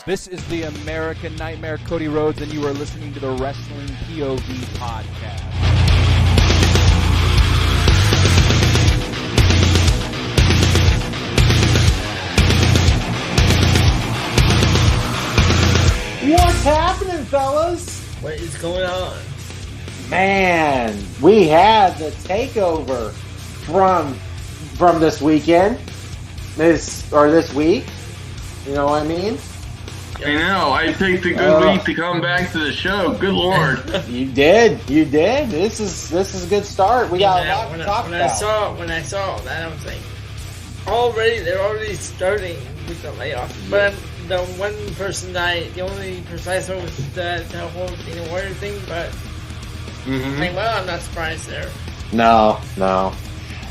This is the American Nightmare, Cody Rhodes, and you are listening to the Wrestling POV podcast. What's happening, fellas? What is going on? Man, we had the takeover from this weekend, this week. You know what I mean? I know. I picked a good week to come back to the show. Good Lord. You did. This is a good start. We got a lot to talk about. When I saw that, I was like, they're already starting with the layoff. But the one person the only person I saw was the whole Warrior thing. But I'm not surprised there. No.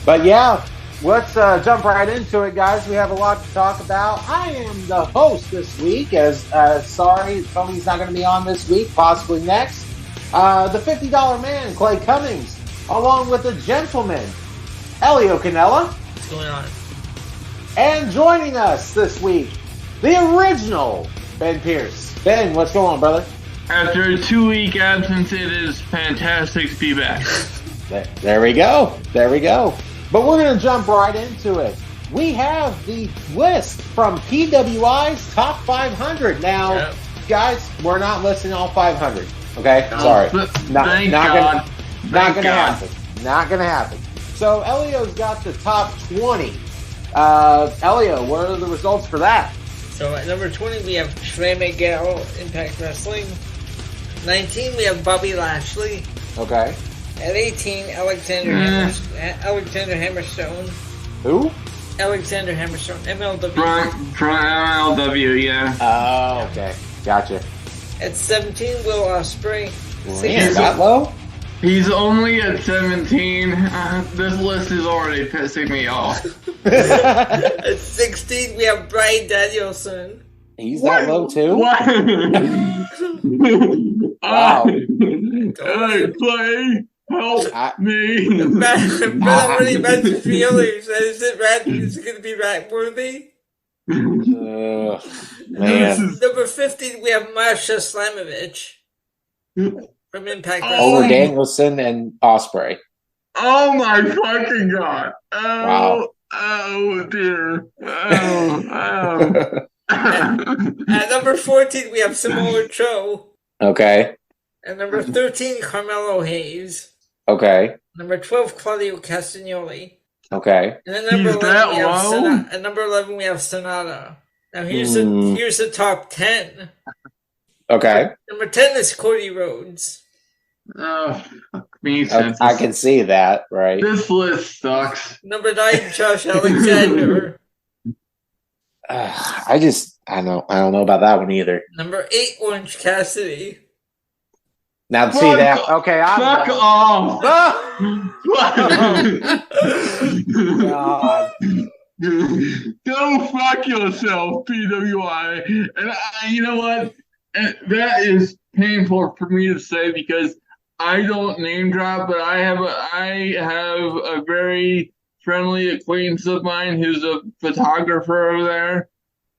But yeah. Let's jump right into it, guys. We have a lot to talk about. I am the host this week, sorry, Tony's not going to be on this week, possibly next. The $50 man, Clay Cummings, along with the gentleman, Elio Canella. What's going on? And joining us this week, the original Ben Pierce. Ben, what's going on, brother? After a 2-week absence, it is fantastic to be back. There we go. But we're going to jump right into it. We have the list from PWI's Top 500. Now, Guys, we're not listing all 500. Okay? Sorry. Not going to happen. Not going to happen. So, Elio's got the top 20. Elio, what are the results for that? So, at number 20, we have Trey Miguel, Impact Wrestling. 19, we have Bobby Lashley. Okay. At 18, Alexander Hammerstone. Who? Alexander Hammerstone, MLW. From MLW, yeah. Oh, okay. Gotcha. At 17, Will Ospreay. Man, that low? He's only at 17. This list is already pissing me off. At 16, we have Bryan Danielson. He's that low, too? What? Wow. Hey, Clay. Help me. Matt already mentioned me earlier. Is it going to be rat-worthy? Man. Number 15, we have Masha Slamovich from Impact Wrestling. Over Danielson and Ospreay. Oh my fucking God. Wow. Oh dear. Oh. At number 14, we have Samoa Joe. Okay. At number 13, Carmelo Hayes. Okay. Number 12, Claudio Castagnoli. Okay. And at number 11, we have Sonata. Now here's the top 10. Okay. Number 10 is Cody Rhodes. Oh, fuck me. I can see that, right? This list sucks. Number 9, Josh Alexander. I don't know about that one either. Number 8, Orange Cassidy. Now see that? Okay, fuck off. God. Go fuck yourself, PWI. And you know what? That is painful for me to say because I don't name drop, but I have a very friendly acquaintance of mine who's a photographer over there.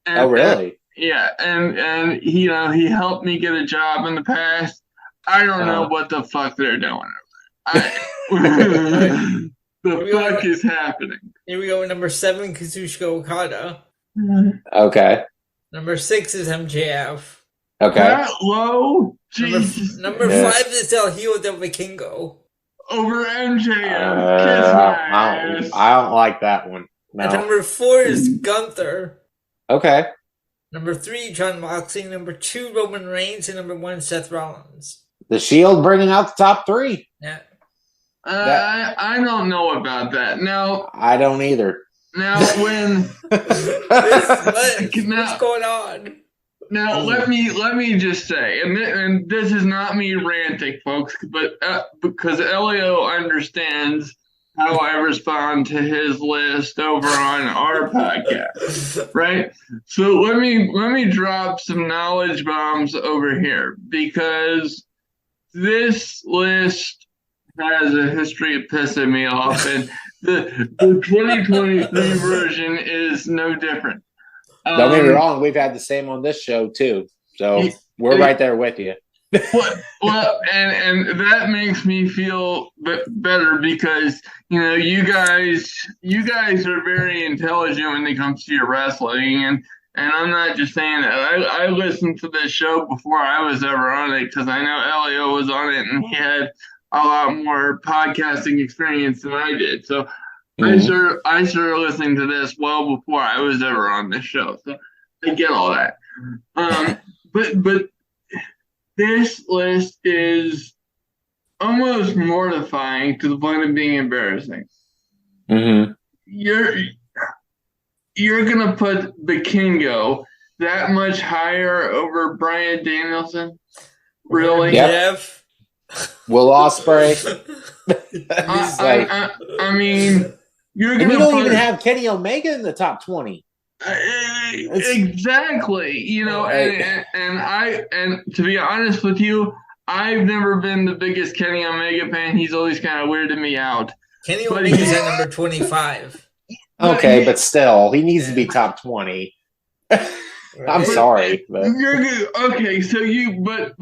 And, oh, really? Yeah, and he helped me get a job in the past. I don't know what the fuck they're doing over there. The fuck is happening? Here we go. Number 7, Kazuchika Okada. Okay. Number 6 is MJF. Okay. That low? Jesus. Number 5 is El Hijo del Vikingo. Over MJF. I don't like that one. No. And number 4 is Gunther. Okay. Number 3, Jon Moxley. Number 2, Roman Reigns. And number 1, Seth Rollins. The Shield bringing out the top 3. Yeah. I don't know about that. Now I don't either. Now when what's going on? Now let me just say, and this is not me ranting, folks, but because Elio understands how I respond to his list over on our podcast, right? So let me drop some knowledge bombs over here because this list has a history of pissing me off, and the 2023 version is no different. Don't get me wrong, we've had the same on this show too. So we're right there with you. Well, and that makes me feel better because you guys are very intelligent when it comes to your wrestling, and I'm not just saying that. I listened to this show before I was ever on it because I know Elio was on it and he had a lot more podcasting experience than I did. So I started listening to this well before I was ever on this show. So I get all that. But this list is almost mortifying to the point of being embarrassing. Mm-hmm. You're gonna put the Kingo that much higher over Bryan Danielson? Really? Yep. Will Ospreay. I mean, you're gonna. We don't even have Kenny Omega in the top 20. Exactly, and to be honest with you, I've never been the biggest Kenny Omega fan. He's always kind of weirded me out. Kenny Omega's at number 25. Okay, but still, he needs to be top 20. I'm sorry, but you're good. Okay, so but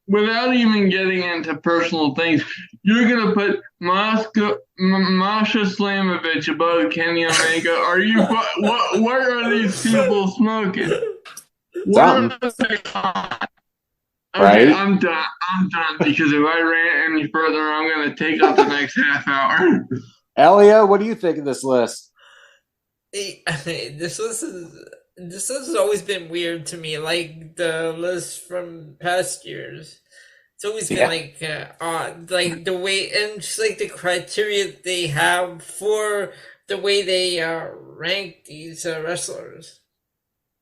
without even getting into personal things, you're gonna put Masha Slamovich above Kenny Omega. Are you? What are these people smoking? What are they on? Okay, right? I'm done because if I rant any further, I'm gonna take up the next half hour. Elio, what do you think of this list? This has always been weird to me, like the list from past years. It's always been odd, like the way and just like the criteria they have for the way they rank these wrestlers.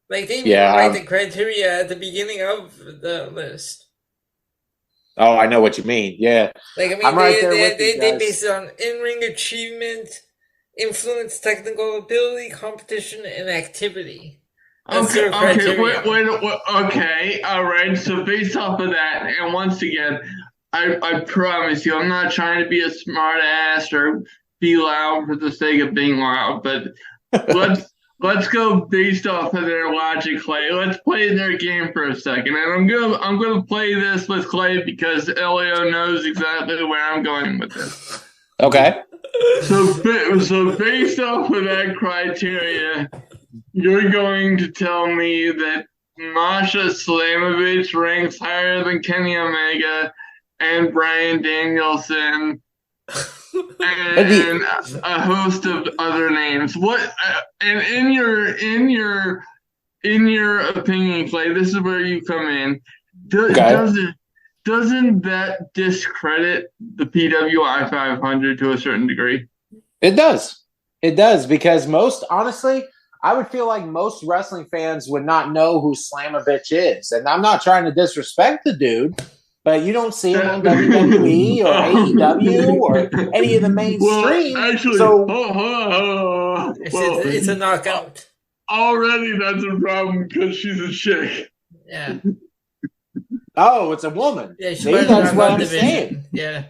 Like they write the criteria at the beginning of the list. Oh, I know what you mean. Yeah, like I mean, they base it on in-ring achievement, influence, technical ability, competition, and activity. Okay, wait, okay, all right. So based off of that, and once again, I promise you, I'm not trying to be a smart ass or be loud for the sake of being loud, but let's go based off of their logic, Clay. Let's play their game for a second, and I'm gonna play this with Clay because Elio knows exactly where I'm going with this. Okay. So based off of that criteria, you're going to tell me that Masha Slamovich ranks higher than Kenny Omega and Bryan Danielson and a host of other names. What? And in your opinion, Clay, this is where you come in. Doesn't that discredit the PWI 500 to a certain degree? It does. It does because honestly, I would feel like most wrestling fans would not know who Slamovich is. And I'm not trying to disrespect the dude, but you don't see him on WWE or AEW or any of the mainstream. Well, actually, it's a knockout. Already that's a problem because she's a chick. Yeah. Oh, it's a woman. Yeah, see, that's what I'm saying. Yeah.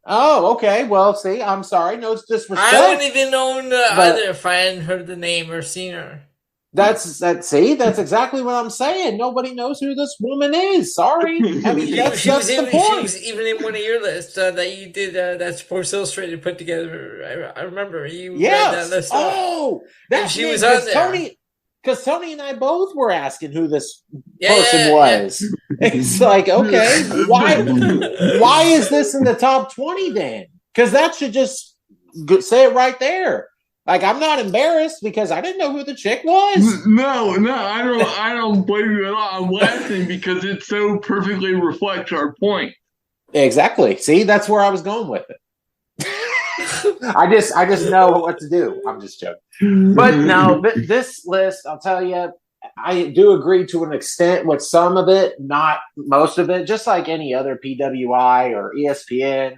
Oh, okay. Well, see, I'm sorry. No, it's disrespect. I wouldn't even known either if I hadn't heard the name or seen her. That's exactly what I'm saying. Nobody knows who this woman is. Sorry. I mean, that's the point. She was even in one of your lists that you did that Sports Illustrated put together. I remember you read that list. Oh, that she was on there. Because Tony and I both were asking who this person was. Yeah. It's like, okay, why is this in the top 20 then? Because that should just say it right there. Like, I'm not embarrassed because I didn't know who the chick was. No, I don't blame you at all. I'm laughing because it so perfectly reflects our point. Exactly. See, that's where I was going with it. I just know what to do. I'm just joking. But no, this list, I'll tell you, I do agree to an extent with some of it, not most of it, just like any other PWI or ESPN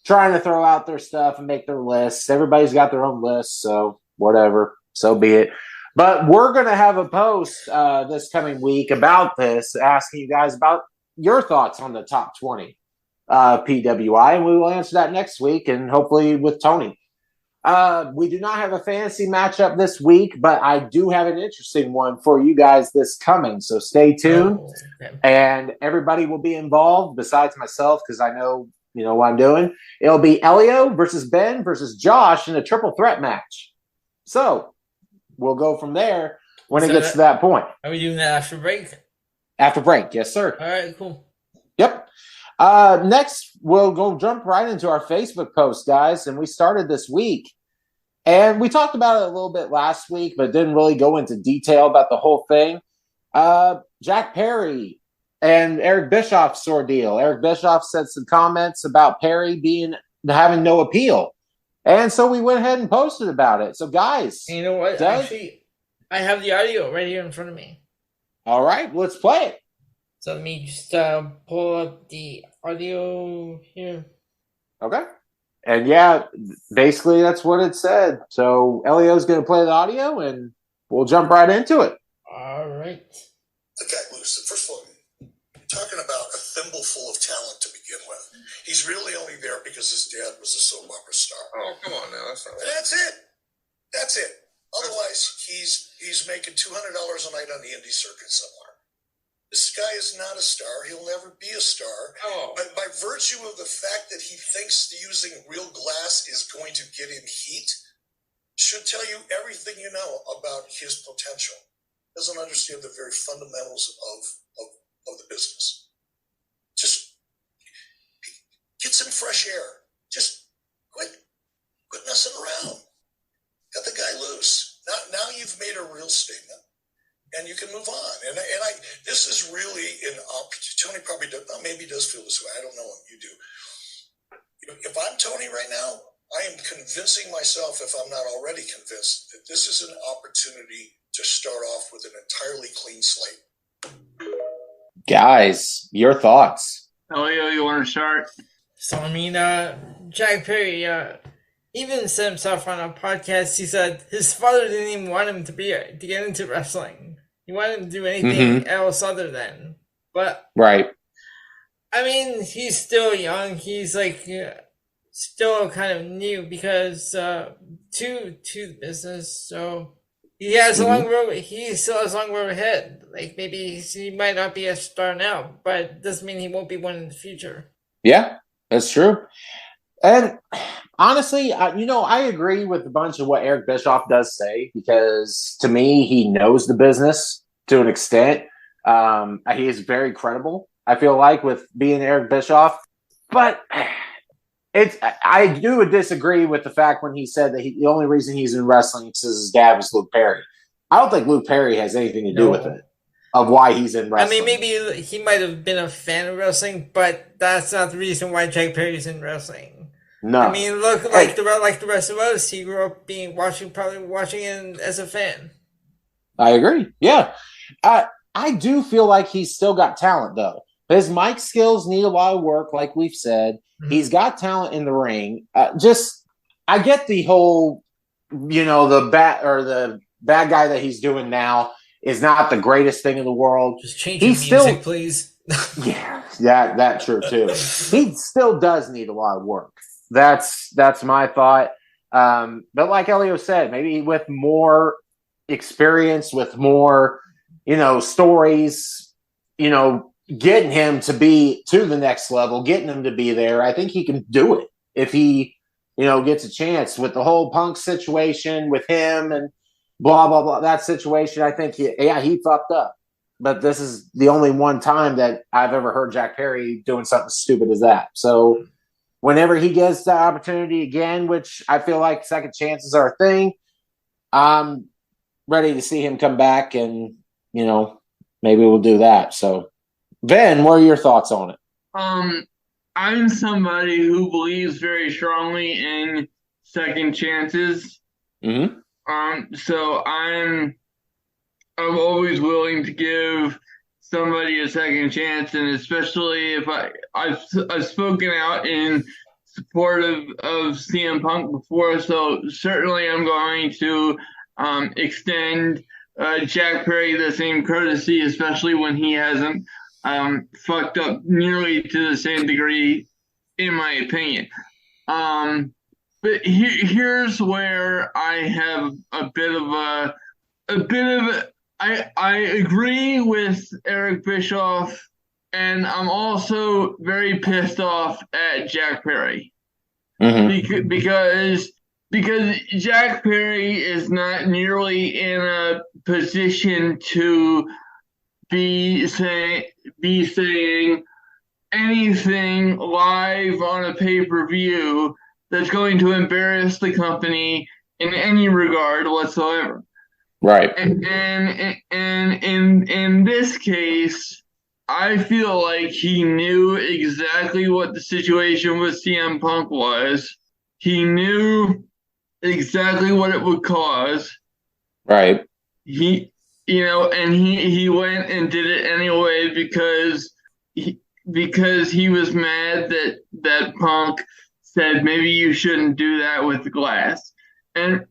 trying to throw out their stuff and make their lists. Everybody's got their own lists, so whatever, so be it. But we're going to have a post this coming week about this, asking you guys about your thoughts on the top 20 PWI, and we will answer that next week, and hopefully with Tony. We do not have a fantasy matchup this week, but I do have an interesting one for you guys this coming. So stay tuned, and everybody will be involved besides myself because I know what I'm doing. It'll be Elio versus Ben versus Josh in a triple threat match. So we'll go from there when it gets to that point. Are we doing that after break? After break, yes, sir. All right, cool. Yep. Next, we'll go jump right into our Facebook post, guys. And we started this week. And we talked about it a little bit last week, but didn't really go into detail about the whole thing. Jack Perry and Eric Bischoff's ordeal. Eric Bischoff said some comments about Perry having no appeal. And so we went ahead and posted about it. So, guys. And you know what? Actually, I have the audio right here in front of me. All right, let's play it. So let me just pull up the audio here. Okay. And yeah, basically that's what it said. So Elio's going to play the audio and we'll jump right into it. All right. The guy loose. First of all, talking about a thimbleful of talent to begin with. He's really only there because his dad was a soap opera star. Oh, come on now. That's not right. That's it. That's it. Otherwise, he's making $200 a night on the indie circuit somewhere. This guy is not a star. He'll never be a star. Oh. But by virtue of the fact that he thinks using real glass is going to get him heat, should tell you everything you know about his potential. Doesn't understand the very fundamentals of the business. Just get some fresh air. Just quit messing around. Got the guy loose. Now you've made a real statement. And you can move on. And this is really an opportunity. Tony probably maybe does feel this way. I don't know what you do. If I'm Tony right now, I am convincing myself, if I'm not already convinced, that this is an opportunity to start off with an entirely clean slate. Guys, your thoughts? Elio, you want to start? So, I mean, Jack Perry, even said himself on a podcast, he said his father didn't even want him to get into wrestling. He wanted him to do anything else other than. But right. I mean, he's still young. He's like still kind of new because to the business. So he has a long road. He still has a long road ahead. Like maybe he might not be a star now, but doesn't mean he won't be one in the future. Yeah, that's true. And honestly, I agree with a bunch of what Eric Bischoff does say because to me, he knows the business to an extent. He is very credible, I feel like, with being Eric Bischoff. But I do disagree with the fact when he said that the only reason he's in wrestling is because his dad was Luke Perry. I don't think Luke Perry has anything to do with it, of why he's in wrestling. I mean, maybe he might have been a fan of wrestling, but that's not the reason why Jack Perry's in wrestling. No, I mean, look, like the rest of us, he grew up watching it as a fan. I agree. Yeah, I do feel like he's still got talent though. His mic skills need a lot of work, like we've said. He's got talent in the ring. I get the whole, the bad guy that he's doing now is not the greatest thing in the world. Just change the music, please. Yeah, that's true too. He still does need a lot of work. That's my thought. But like Elio said, maybe with more experience, with more, stories, getting him to be to the next level, getting him to be there, I think he can do it if he, gets a chance with the whole Punk situation with him and blah, blah, blah, that situation. I think he fucked up. But this is the only one time that I've ever heard Jack Perry doing something stupid as that. So whenever he gets the opportunity again, which I feel like second chances are a thing, I'm ready to see him come back and, maybe we'll do that. So, Ben, what are your thoughts on it? I'm somebody who believes very strongly in second chances. So I'm always willing to give somebody a second chance, and especially if I've spoken out in support of CM Punk before, so certainly I'm going to extend Jack Perry the same courtesy, especially when he hasn't fucked up nearly to the same degree, in my opinion. But here's where I have a bit of I agree with Eric Bischoff, and I'm also very pissed off at Jack Perry. Mm-hmm. Because Jack Perry is not nearly in a position to be saying anything live on a pay-per-view that's going to embarrass the company in any regard whatsoever. Right. And in this case, I feel like he knew exactly what the situation with CM Punk was. He knew exactly what it would cause. Right. He went and did it anyway because he was mad that Punk said maybe you shouldn't do that with the glass. And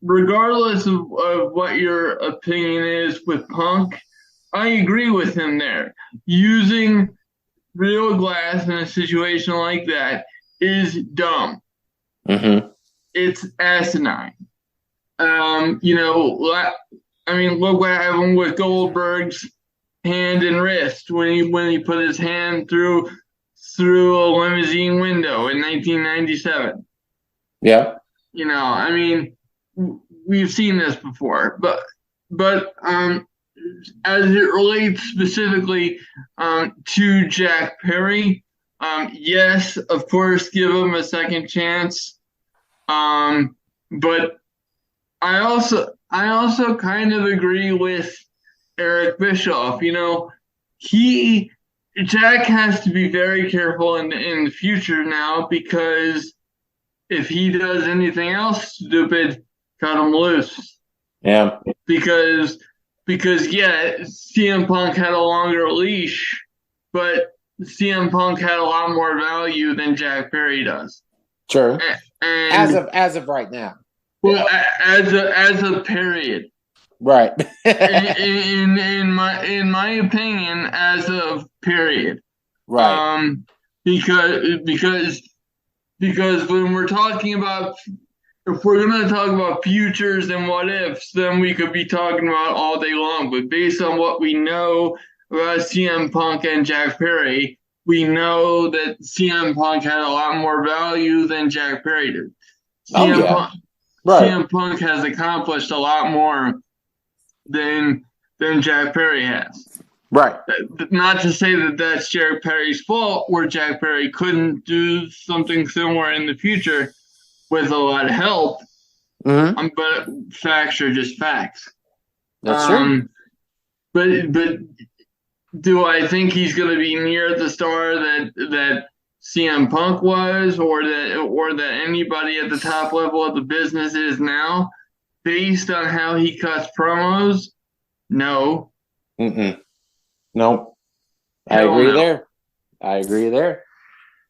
regardless of what your opinion is with Punk, I agree with him there. Using real glass in a situation like that is dumb. Mm-hmm. It's asinine. Look what happened with Goldberg's hand and wrist when he put his hand through a limousine window in 1997. Yeah. We've seen this before, but as it relates specifically to Jack Perry, yes, of course, give him a second chance. But I also kind of agree with Eric Bischoff. Jack has to be very careful in the future now, because if he does anything else stupid, cut him loose. Yeah. Because CM Punk had a longer leash, but CM Punk had a lot more value than Jack Perry does. Sure. And as of right now. Well, as a period. Right. in my opinion, as of period. Right. Because when we're talking about, if we're going to talk about futures and what ifs, then we could be talking about all day long. But based on what we know about CM Punk and Jack Perry, we know that CM Punk had a lot more value than Jack Perry did. CM Punk has accomplished a lot more than Jack Perry has. Right. Not to say that that's Jack Perry's fault, where Jack Perry couldn't do something similar in the future with a lot of help. Mm-hmm. But facts are just facts. That's true. But do I think he's going to be near the star that CM Punk was, or that anybody at the top level of the business is now, based on how he cuts promos? No. Mm-mm. Nope. I agree there.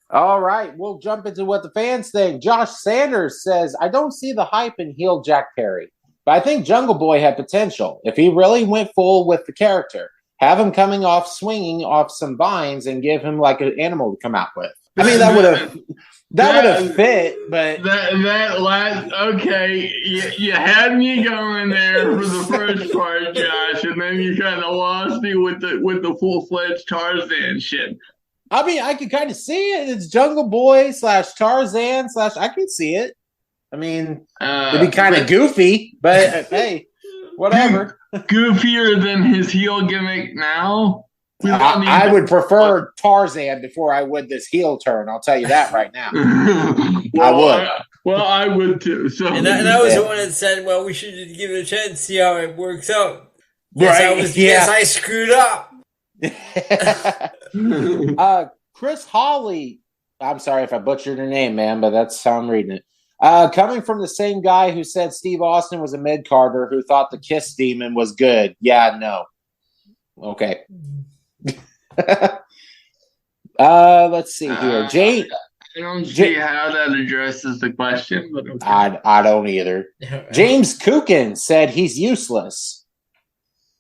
All right, we'll jump into what the fans think. Josh Sanders says, I don't see the hype in heel Jack Perry, but I think Jungle Boy had potential. If he really went full with the character, have him coming off swinging off some vines and give him like an animal to come out with. I mean, that would have fit, but okay, you had me going there for the first part, Josh, and then you kind of lost me with the full-fledged Tarzan shit. I mean, I could kind of see it. It's Jungle Boy / Tarzan / I could see it. I mean, it'd be kind of goofy, but hey, whatever. Goofier than his heel gimmick now. I would prefer Tarzan before I would this heel turn. I'll tell you that right now. I would. I would too. So, and I was the one that said, "Well, we should just give it a chance, see how it works out." Yes, I screwed up. Chris Hawley. I'm sorry if I butchered her name, man, but that's how I'm reading it. Coming from the same guy who said Steve Austin was a mid-carder who thought the Kiss Demon was good. Yeah, no. Okay. Let's see here. I don't see how that addresses the question, but okay. I don't either. James Kukin said he's useless.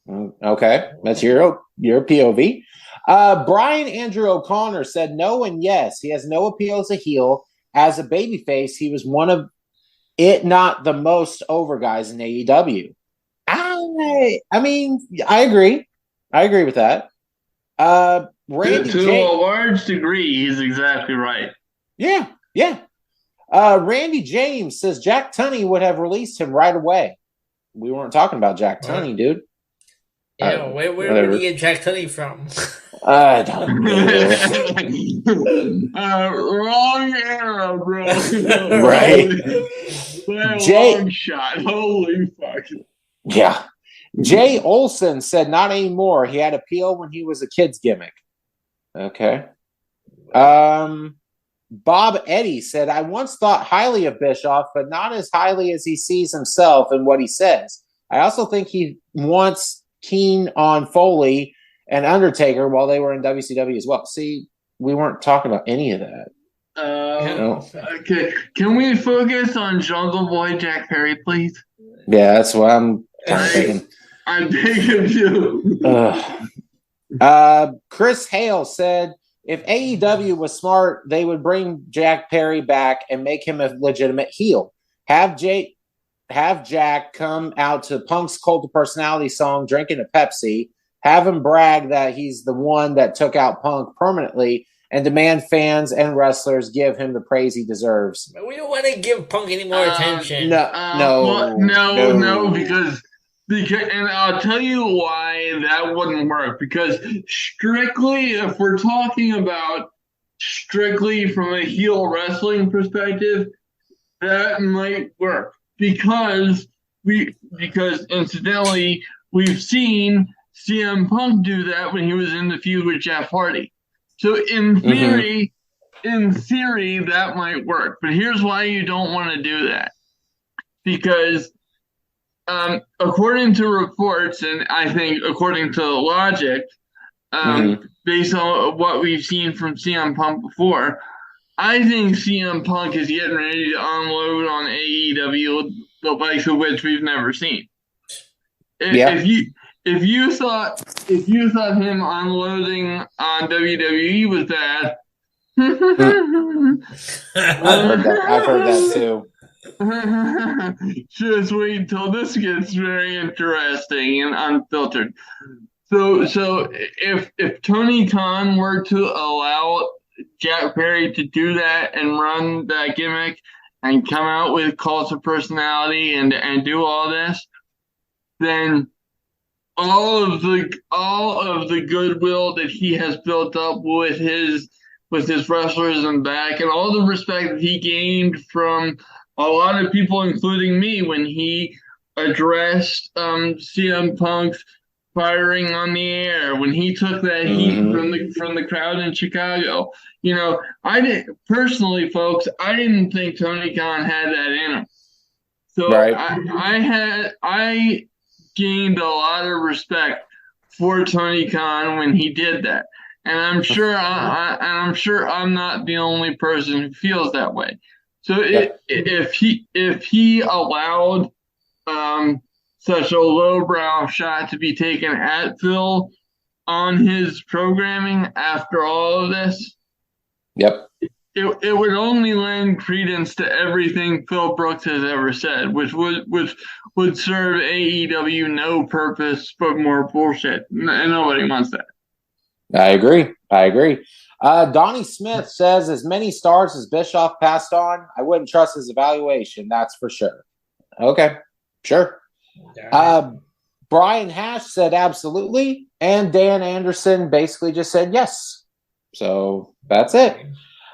Okay, that's your POV. Brian Andrew O'Connor said no and yes. He has no appeal as a heel. as a babyface, he was one of, it not the most over guys in AEW. I mean, I agree. I agree with that. Randy to a large degree, he's exactly right. Yeah. Randy James says Jack Tunney would have released him right away. We weren't talking about Jack Tunney, dude. Yeah, where did you get Jack Tunney from? I don't know. Wrong era, bro. Right. Long shot. Holy fuck. Yeah. Jay Olson said not anymore. He had appeal when he was a kid's gimmick. Okay. Bob Eddy said, I once thought highly of Bischoff, but not as highly as he sees himself and what he says. I also think he wants keen on Foley and Undertaker while they were in WCW as well. See, we weren't talking about any of that. Okay. Can we focus on Jungle Boy Jack Perry, please? Yeah, that's what I'm thinking. I'm thinking too. Chris Hale said, if AEW was smart, they would bring Jack Perry back and make him a legitimate heel. Have Jack come out to Punk's Cult of Personality song, drinking a Pepsi. Have him brag that he's the one that took out Punk permanently, and demand fans and wrestlers give him the praise he deserves. We don't want to give Punk any more attention. No, because and I'll tell you why that wouldn't work. Because strictly, if we're talking about strictly from a heel wrestling perspective, that might work. Because incidentally, we've seen CM Punk do that when he was in the feud with Jeff Hardy. So in theory, that might work. But here's why you don't want to do that. Because according to reports, and I think according to logic, based on what we've seen from CM Punk before, I think CM Punk is getting ready to unload on AEW, the likes of which we've never seen. If you thought him unloading on WWE was bad, I've heard that too. Just wait until this gets very interesting and unfiltered. So if Tony Khan were to allow Jack Perry to do that and run that gimmick and come out with Cult of Personality and do all this, then all of the goodwill that he has built up with his wrestlers and back, and all the respect that he gained from a lot of people, including me, when he addressed CM Punk's firing on the air, when he took that heat from the crowd in Chicago. You know, I didn't personally, folks. I didn't think Tony Khan had that in him. So I gained a lot of respect for Tony Khan when he did that, and I'm sure I'm not the only person who feels that way. So if he allowed such a lowbrow shot to be taken at Phil on his programming after all of this, it would only lend credence to everything Phil Brooks has ever said, which would serve AEW no purpose but more bullshit. And nobody wants that. I agree. Donnie Smith says, as many stars as Bischoff passed on, I wouldn't trust his evaluation. That's for sure. Okay, sure. Brian Hash said absolutely, and Dan Anderson basically just said yes. So that's it.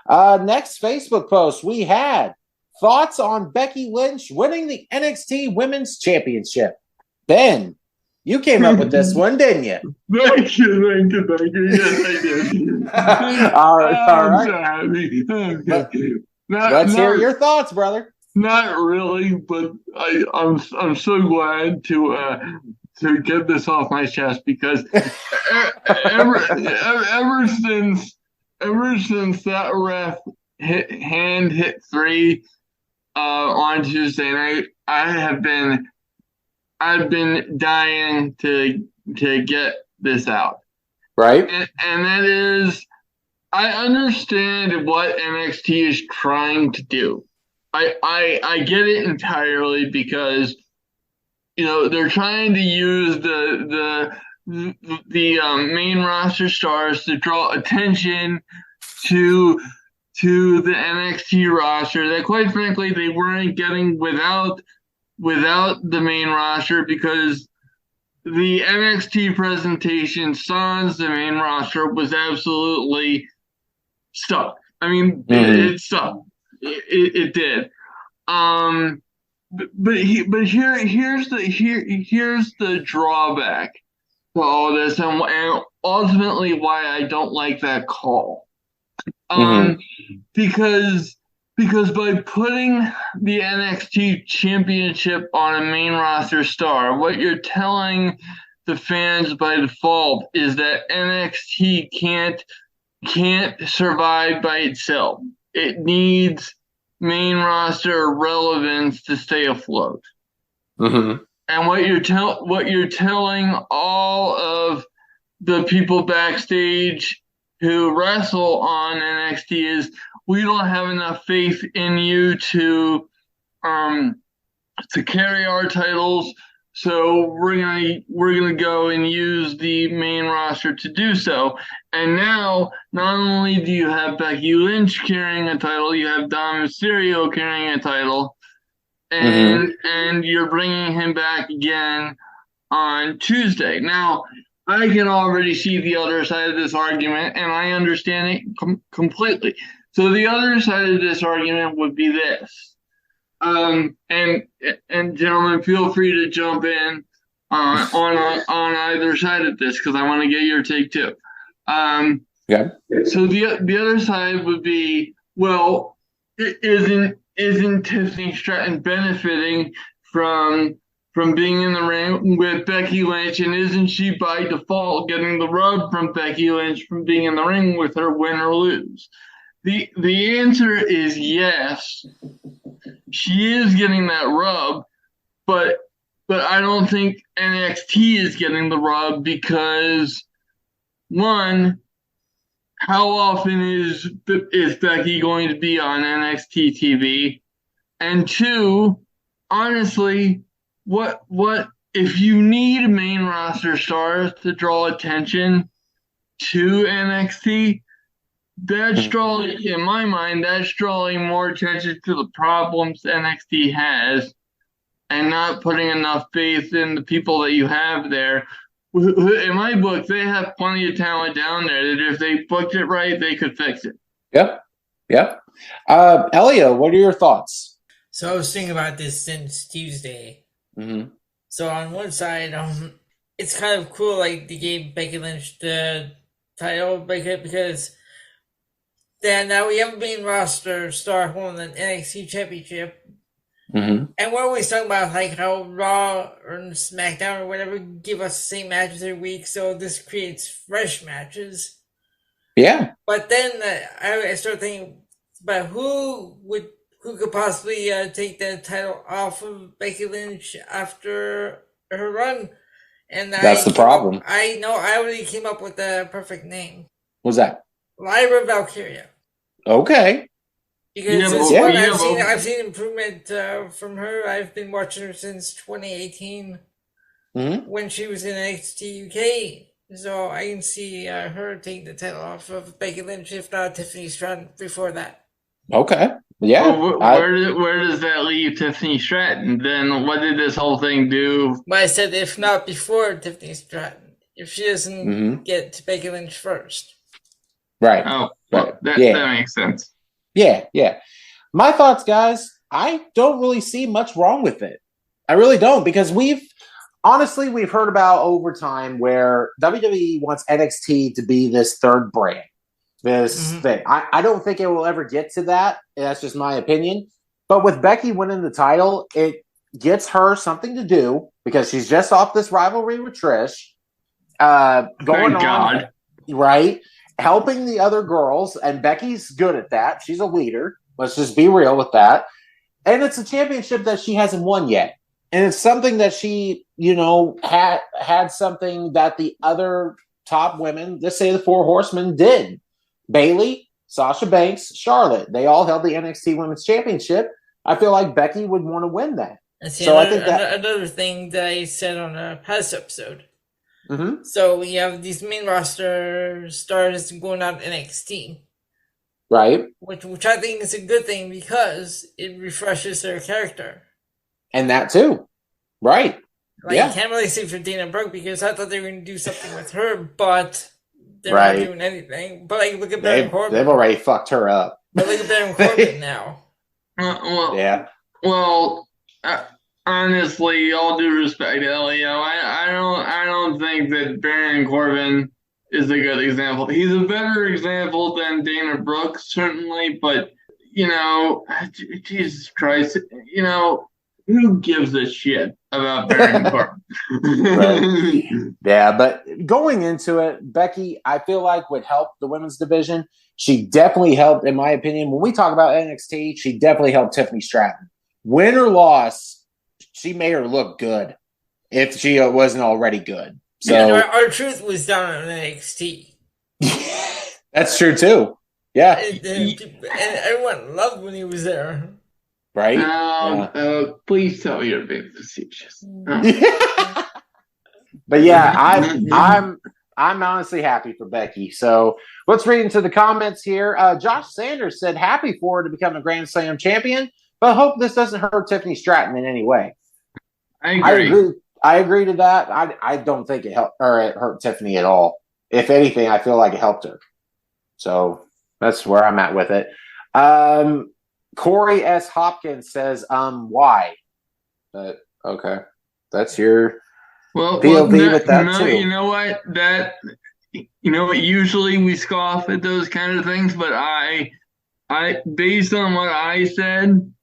Next Facebook post, we had thoughts on Becky Lynch winning the NXT Women's Championship. Ben, you came up with this one, didn't you? Thank you. Yes, I did. All right. Let's hear your thoughts, brother. Not really, but I'm so glad to get this off my chest, because ever since that ref hit 3 on Tuesday night, I've been dying to get this out. Right. And that is, I understand what NXT is trying to do. I get it entirely because they're trying to use the main roster stars to draw attention to the NXT roster that, quite frankly, they weren't getting without the main roster, because the NXT presentation sans the main roster was absolutely stuck. I mean, it stuck. It did. But here's the drawback to all this, and ultimately why I don't like that call. Because by putting the NXT championship on a main roster star, what you're telling the fans by default is that NXT can't survive by itself. It needs main roster relevance to stay afloat. And what you're telling all of the people backstage who wrestle on NXT is, we don't have enough faith in you to carry our titles, so we're gonna go and use the main roster to do so. And now, not only do you have Becky Lynch carrying a title, you have Dom Mysterio carrying a title, and you're bringing him back again on Tuesday. Now, I can already see the other side of this argument, and I understand it completely. So the other side of this argument would be this, and gentlemen, feel free to jump in on either side of this, because I want to get your take too. So the other side would be, well, isn't Tiffany Stratton benefiting from being in the ring with Becky Lynch, and isn't she by default getting the rub from Becky Lynch from being in the ring with her, win or lose? The answer is yes. She is getting that rub, but I don't think NXT is getting the rub, because one, how often is Becky going to be on NXT TV? And two, honestly, what if you need main roster stars to draw attention to NXT? That's drawing, in my mind, that's drawing more attention to the problems NXT has, and not putting enough faith in the people that you have there. In my book, they have plenty of talent down there that if they booked it right, they could fix it. Yep. Elio, what are your thoughts? So I was thinking about this since Tuesday. So on one side, it's kind of cool, like they gave Becky Lynch the title because then now we have a main roster star holding an NXT championship. And we're always talking about like how Raw or SmackDown or whatever give us the same matches every week, so this creates fresh matches. Yeah. But then I started thinking about who could possibly take the title off of Becky Lynch after her run. And that's the problem. I already came up with the perfect name. What's that? Lyra Valkyria. Okay. Because I've seen improvement from her. I've been watching her since 2018 when she was in NXT UK. So I can see her taking the title off of Becky Lynch, if not Tiffany Stratton, before that. Okay. Yeah. Well, where does that leave Tiffany Stratton? Then what did this whole thing do? But I said if not before Tiffany Stratton, if she doesn't get to Becky Lynch first. Right. Oh, that makes sense. Yeah. My thoughts, guys, I don't really see much wrong with it. I really don't, because we've heard about over time where WWE wants NXT to be this third brand, this thing. I don't think it will ever get to that. That's just my opinion. But with Becky winning the title, it gets her something to do, because she's just off this rivalry with Trish. Going on, right? Helping the other girls, and Becky's good at that. She's a leader. Let's just be real with that. And it's a championship that she hasn't won yet. And it's something that she, had something that the other top women, let's say the Four Horsemen, did. Bayley, Sasha Banks, Charlotte. They all held the NXT Women's Championship. I feel like Becky would want to win that. And see, So another, I think that another thing that I said on a past episode. Mm-hmm. So we have these main roster stars going out NXT. Right. Which I think is a good thing because it refreshes their character. And that too. Right. Like, yeah. You can't really say for Dana Brooke because I thought they were going to do something with her, but they're right. not doing anything. But like, look at Baron Corbin. They've already fucked her up. But look at Baron Corbin now. Yeah. Well, honestly, all due respect, Elio, I don't think that Baron Corbin is a good example. He's a better example than Dana Brooke, certainly, but, you know, Jesus Christ, you know, who gives a shit about Baron Corbin? Right. Yeah, but going into it, Becky, I feel like would help the women's division. She definitely helped, in my opinion. When we talk about NXT, she definitely helped Tiffany Stratton. Win or loss, she made her look good if she wasn't already good. So our truth was down on NXT. That's true too. Yeah, and everyone loved when he was there. Right? Please tell me you're being facetious. But yeah, I'm honestly happy for Becky. So let's read into the comments here. Josh Sanders said, happy for her to become a Grand Slam champion, but hope this doesn't hurt Tiffany Stratton in any way. I agree to that. I don't think it helped or it hurt Tiffany at all. If anything, I feel like it helped her. So that's where I'm at with it. Corey S. Hopkins says, why? But okay. That's your POV with that too. You know what? Usually we scoff at those kind of things, but I based on what I said,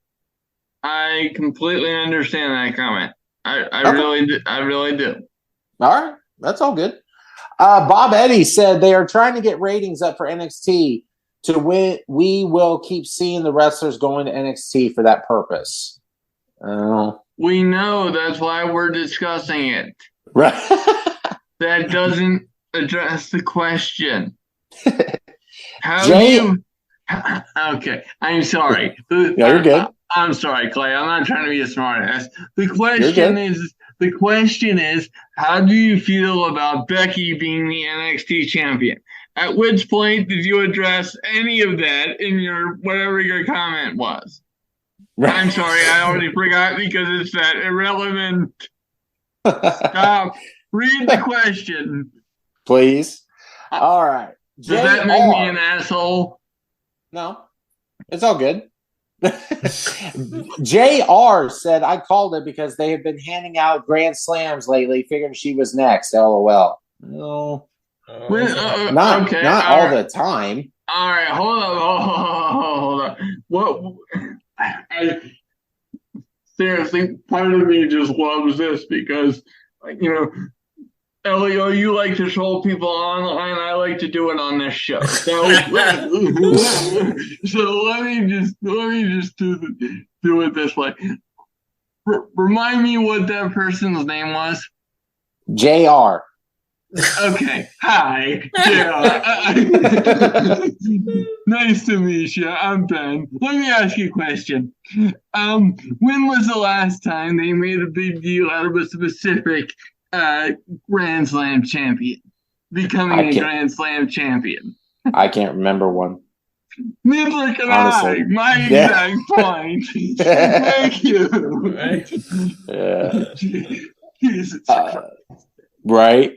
I completely understand that comment. I really do. All right. That's all good. Bob Eddy said they are trying to get ratings up for NXT to win. We will keep seeing the wrestlers going to NXT for that purpose. We know, that's why we're discussing it. Right. That doesn't address the question. Okay, I'm sorry. Yeah, you're good. I'm sorry, Clay. I'm not trying to be a smartass. The question is, how do you feel about Becky being the NXT champion? At which point did you address any of that in your whatever your comment was? Right. I'm sorry, I already forgot because it's that irrelevant. Stop. Read the question, please. All right. Does that make me an asshole? No, it's all good. JR said, I called it because they have been handing out Grand Slams lately. Figured she was next. LOL. No. Not all the time. All right, hold on. What? Seriously, part of me just loves this because, Elio, you like to troll people online. I like to do it on this show. So let me just do it this way. Remind me what that person's name was. JR. Okay. Hi, JR. Nice to meet you. I'm Ben. Let me ask you a question. When was the last time they made a big deal out of a specific Grand Slam champion becoming a Grand Slam champion? I can't remember one. Neither can I. My exact point. Thank you. Jesus Christ. Right.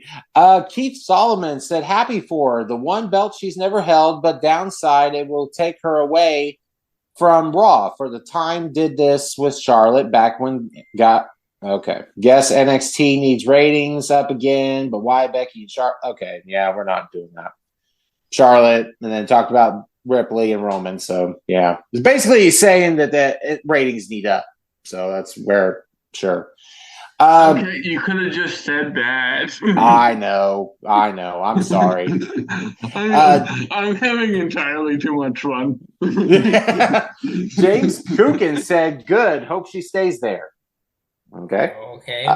Keith Solomon said, happy for her. The one belt she's never held, but downside, it will take her away from Raw. For the time did this with Charlotte back when okay. Guess NXT needs ratings up again, but why Becky and Charlotte? Okay. Yeah, we're not doing that. Charlotte, and then talked about Ripley and Roman. So, yeah. It's basically saying that the ratings need up. So that's where, sure. Okay, you could have just said that. I know. I'm sorry. I'm having entirely too much fun. James Kukin said, good. Hope she stays there. Okay. Okay.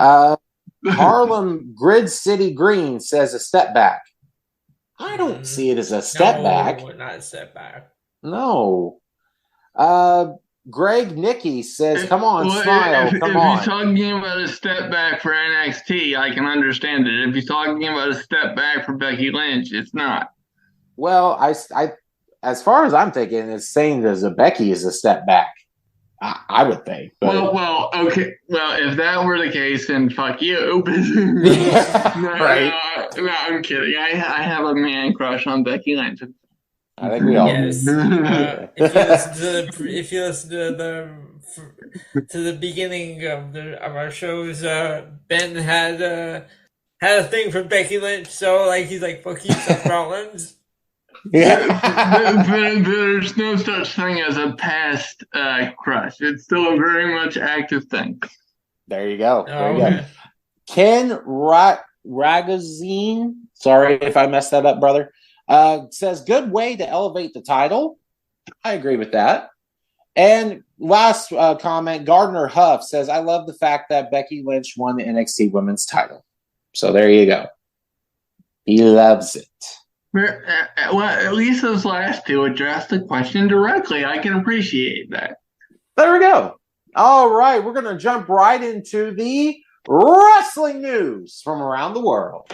Harlem Grid City Green says a step back. I don't see it as a step back. Not a step back. No. Greg Nicky says, come on, smile, if come on. If he's talking about a step back for NXT, I can understand it. If he's talking about a step back for Becky Lynch, it's not. Well, I as far as I'm thinking, it's saying that a Becky is a step back. I would think. But... Well, okay. Well, if that were the case, then fuck you. Right. No, I'm kidding. I have a man crush on Becky Lynch. I think we all do. Yes. If you listen to the beginning of our shows, Ben had a thing for Becky Lynch, so like he's like, fuck you, Seth Rollins. Yeah. There's no such thing as a past crush. It's still a very much active thing. There you go. There you Okay. go. Ken Ragazine, sorry if I messed that up, brother, says, good way to elevate the title. I agree with that. And last comment, Gardner Huff says, I love the fact that Becky Lynch won the NXT Women's title. So there you go. He loves it. Well, at least those last two addressed the question directly. I can appreciate that. There we go. All right, we're going to jump right into the wrestling news from around the world.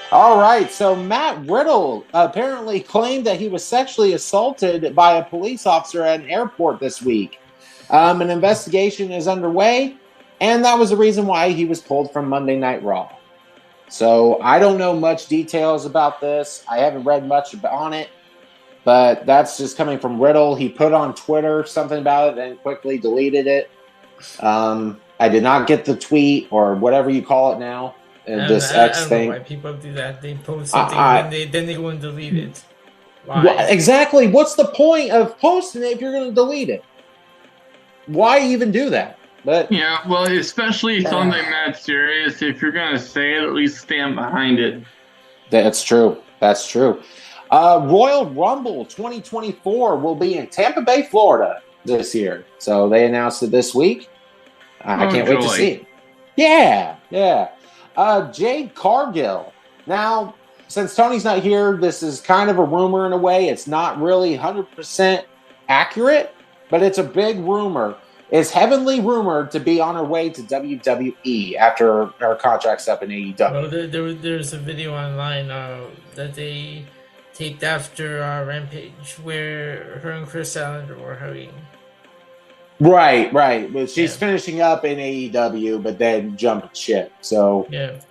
All right, so Matt Riddle apparently claimed that he was sexually assaulted by a police officer at an airport this week. An investigation is underway, and that was the reason why he was pulled from Monday Night Raw. So I don't know much details about this. I haven't read much on it, but that's just coming from Riddle. He put on Twitter something about it and quickly deleted it. I did not get the tweet or whatever you call it now. This X thing. I don't know why people do that. They post something and then they go and delete it. Why? Well, exactly. What's the point of posting it if you're going to delete it? Why even do that? But yeah, well, especially something that serious. If you're going to say it, at least stand behind it. That's true. That's true. Royal Rumble 2024 will be in Tampa Bay, Florida this year. So they announced it this week. I can't wait to see it. Yeah, yeah. Jade Cargill. Now, since Tony's not here, this is kind of a rumor in a way. It's not really 100% accurate, but it's a big rumor. Is heavily rumored to be on her way to WWE after her contract's up in AEW. Well, there's a video online that they taped after Rampage where her and Chris Allender were hugging. Right. But she's finishing up in AEW, but then jumping ship. So yeah,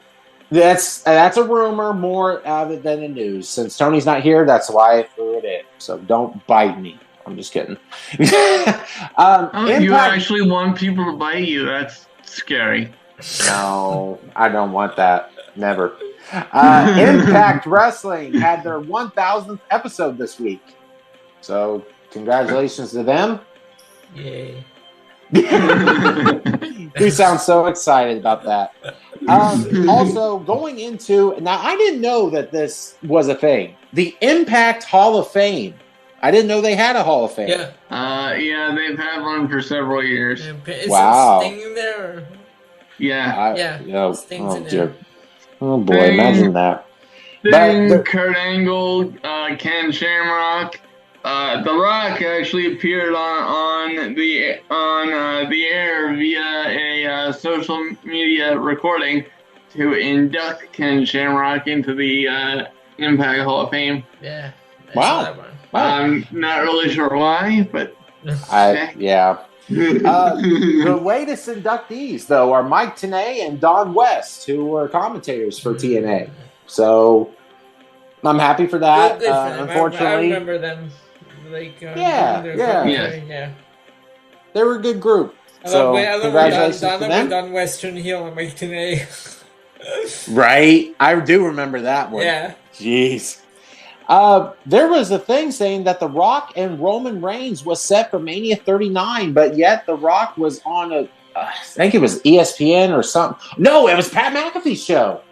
that's a rumor more than the news. Since Tony's not here, that's why I threw it in. So don't bite me. I'm just kidding. You actually want people to bite you. That's scary. No, I don't want that. Never. Impact Wrestling had their 1,000th episode this week. So congratulations to them. Yay. We sound so excited about that. Also, going into... Now, I didn't know that this was a thing. The Impact Hall of Fame. I didn't know they had a Hall of Fame. Yeah. Yeah, they've had one for several years. Is Wow. Sting in there? Yeah. Sting's in dear. there. Oh boy, imagine that. Sting, Kurt Angle, Ken Shamrock. The Rock actually appeared on the air via a social media recording to induct Ken Shamrock into the Impact Hall of Fame. Yeah. Wow. That one. I'm not really sure why, but yeah. The latest inductees, though, are Mike Tenay and Don West, who were commentators for TNA. So I'm happy for that. Good for them. Unfortunately, I remember them. Like, yeah. They were a good group. So congratulations to them. Don West turned heel on Mike Tenay. Right, I do remember that one. Yeah. Jeez. There was a thing saying that The Rock and Roman Reigns was set for Mania 39, but yet The Rock was on I think it was ESPN or something. No, it was Pat McAfee's show.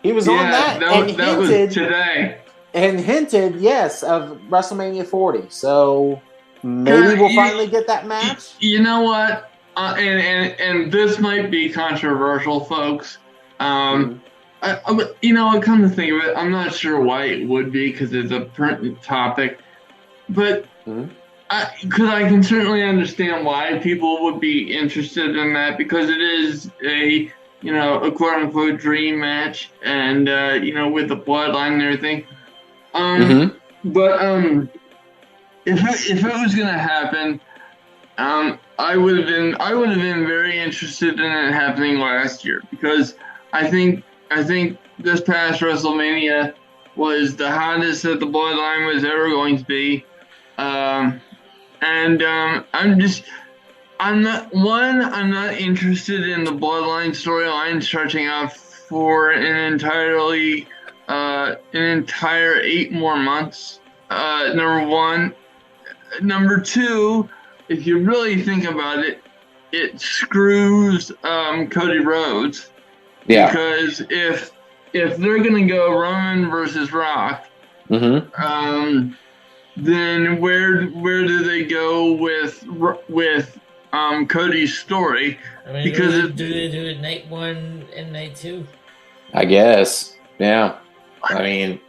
He was on that. That was today. And hinted, yes, of WrestleMania 40. So maybe we'll finally get that match. You know what? And this might be controversial, folks. You know, I come to think of it, I'm not sure why it would be because it's a pertinent topic, but because I can certainly understand why people would be interested in that because it is a quote unquote dream match, and with the bloodline and everything. But if it was gonna happen, I would have been very interested in it happening last year because I think this past WrestleMania was the hottest that the bloodline was ever going to be. I'm not interested in the bloodline storyline stretching out for an entire 8 more months. Number one. Number two, if you really think about it, it screws Cody Rhodes. Yeah. Because if they're gonna go Roman versus Rock, then where do they go with Cody's story? I mean, because do they do it night 1 and night 2? I guess. Yeah. I mean,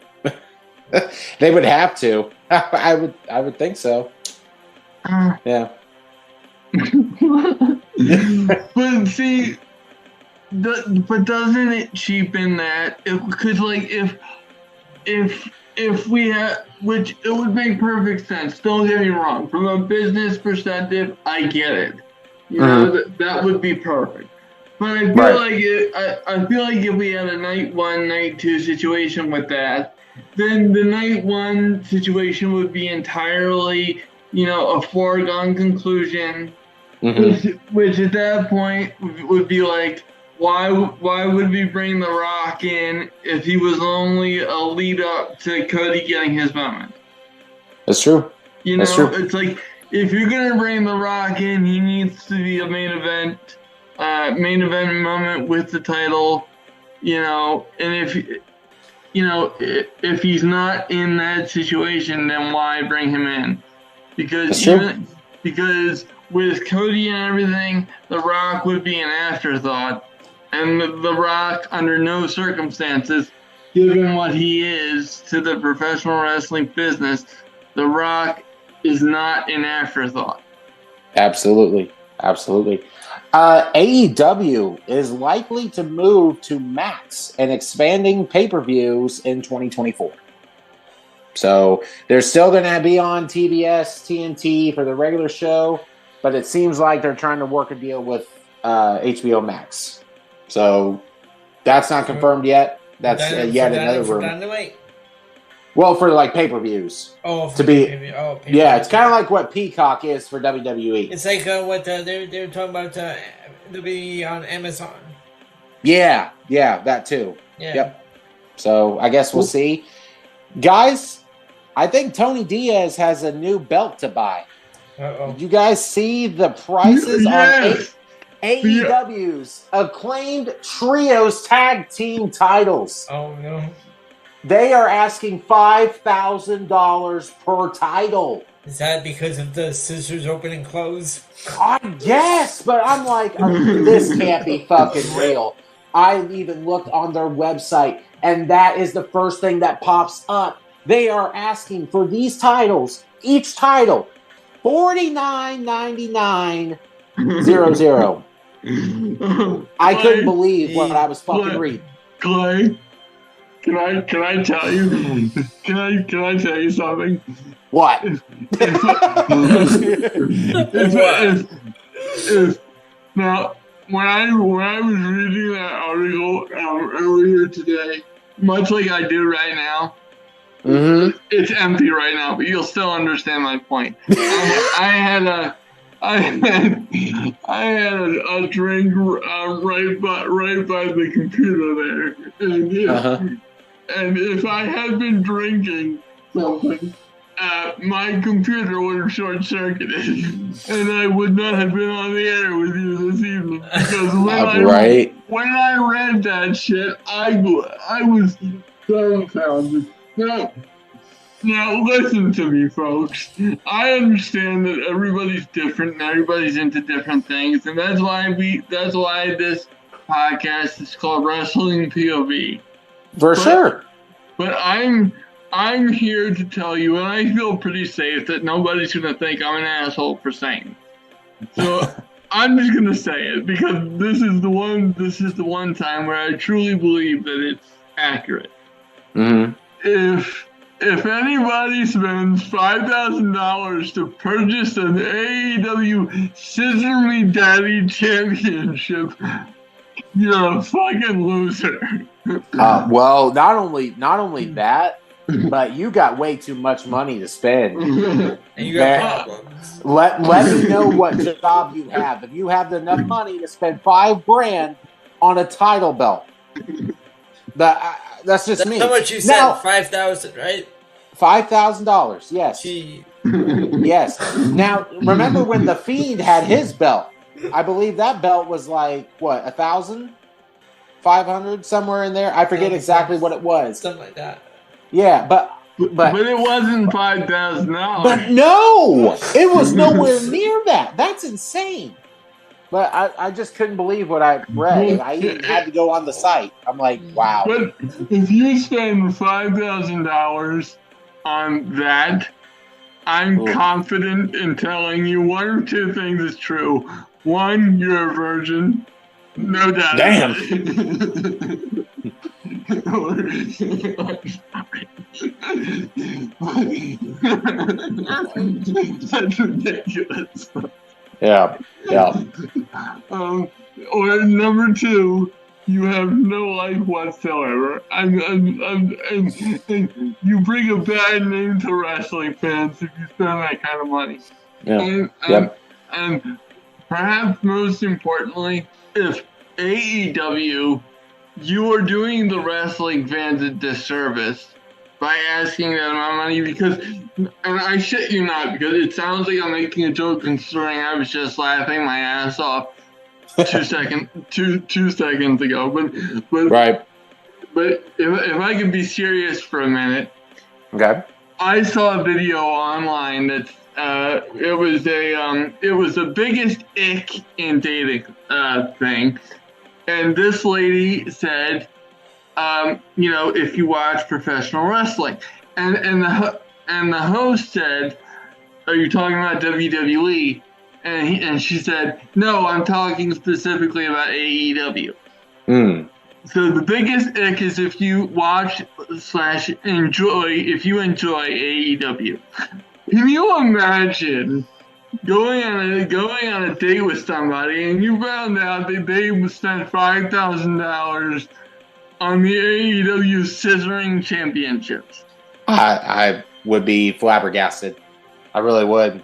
they would have to. I would think so. Yeah. But see. But doesn't it cheapen that? Because if we had, which it would make perfect sense. Don't get me wrong. From a business perspective, I get it. You know that would be perfect. But I feel like if we had a night 1, night 2 situation with that, then the night 1 situation would be entirely, a foregone conclusion. Which at that point would be like, why would we bring The Rock in if he was only a lead up to Cody getting his moment? That's true. That's true. It's like if you're gonna bring The Rock in, he needs to be a main event moment with the title, and if he's not in that situation, then why bring him in? Because with Cody and everything, The Rock would be an afterthought. And The Rock, under no circumstances, given what he is to the professional wrestling business, The Rock is not an afterthought. Absolutely. AEW is likely to move to Max and expanding pay-per-views in 2024. So they're still going to be on TBS, TNT for the regular show, but it seems like they're trying to work a deal with HBO Max. So that's not confirmed yet. That's yet another rumor. Well, for like pay-per-views. Yeah, it's kind of like what Peacock is for WWE. It's like what they're talking about. They'll be on Amazon. Yeah, that too. Yeah. Yep. So I guess we'll see, guys. I think Tony Diaz has a new belt to buy. Did you guys see the prices on AEW's acclaimed trios tag team titles? Oh no. They are asking $5,000 per title. Is that because of the scissors open and close? I guess, but I'm like, this can't be fucking real. I even looked on their website, and that is the first thing that pops up. They are asking for these titles, each title, $49.99.00. I couldn't believe what I was fucking reading. Clay, can I tell you? Can I tell you something? What? Now, when I was reading that article earlier today, much like I do right now, it's empty right now, but you'll still understand my point. I had a drink right by the computer there, and if I had been drinking something, my computer would have short-circuited, and I would not have been on the air with you this evening. Because when I read that shit, I was dumbfounded. Now listen to me, folks. I understand that everybody's different and everybody's into different things, and that's why this podcast. It's called Wrestling POV. For sure. But I'm here to tell you, and I feel pretty safe that nobody's going to think I'm an asshole for saying it. So I'm just going to say it because this is the one time where I truly believe that it's accurate. Mm-hmm. If anybody spends $5,000 to purchase an AEW Scissor Me Daddy Championship, you're a fucking loser. Well, not only that, but you got way too much money to spend. And you got problems. Let me know what job you have. If you have enough money to spend $5,000 on a title belt, that's just me. How much you said? Now, $5,000, right? $5,000. Yes. Gee. Yes. Now, remember when the Fiend had his belt? I believe that belt was like what, 1,500 somewhere in there. I forget exactly what it was. Something like that. Yeah, but it wasn't $5,000. But no, it was nowhere near that. That's insane. But I just couldn't believe what I read. I even had to go on the site. I'm like, wow. But if you spend $5,000 on that, I'm confident in telling you one or two things is true. One, you're a virgin. No doubt. Damn. That's ridiculous. Yeah. Or number two, you have no life whatsoever. And you bring a bad name to wrestling fans if you spend that kind of money. Yeah. And perhaps most importantly, if AEW, you are doing the wrestling fans a disservice by asking them my money because, and I shit you not, because it sounds like I'm making a joke considering I was just laughing my ass off 2 seconds ago. But right. But if I could be serious for a minute, okay. I saw a video online that it was the biggest ick in dating thing, and this lady said, if you watch professional wrestling, and the host said, "Are you talking about WWE?" And she said, "No, I'm talking specifically about AEW." So the biggest ick is if you watch / enjoy AEW. Can you imagine going on a date with somebody and you found out that they spent $5,000 on the AEW Scissoring Championships? I would be flabbergasted. I really would.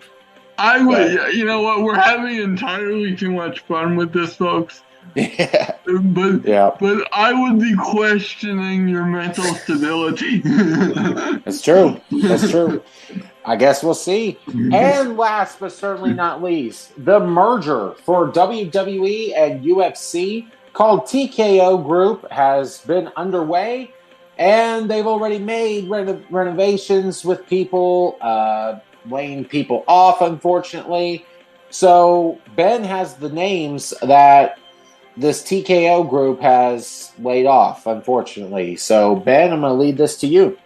I would. But, you know what? We're having entirely too much fun with this, folks. Yeah. But I would be questioning your mental stability. That's true. I guess we'll see. And last but certainly not least, the merger for WWE and UFC called TKO Group has been underway, and they've already made renovations with people, laying people off, unfortunately. So Ben has the names that this TKO Group has laid off, unfortunately. So Ben, I'm going to lead this to you.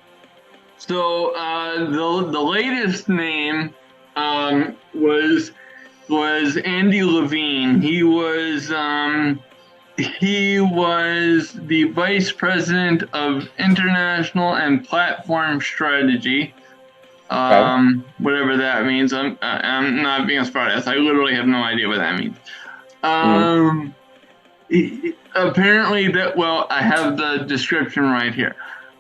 So the latest name was Andy Levine. He was the vice president of international and platform strategy. Whatever that means. I'm not being a smartass. I literally have no idea what that means. Apparently I have the description right here.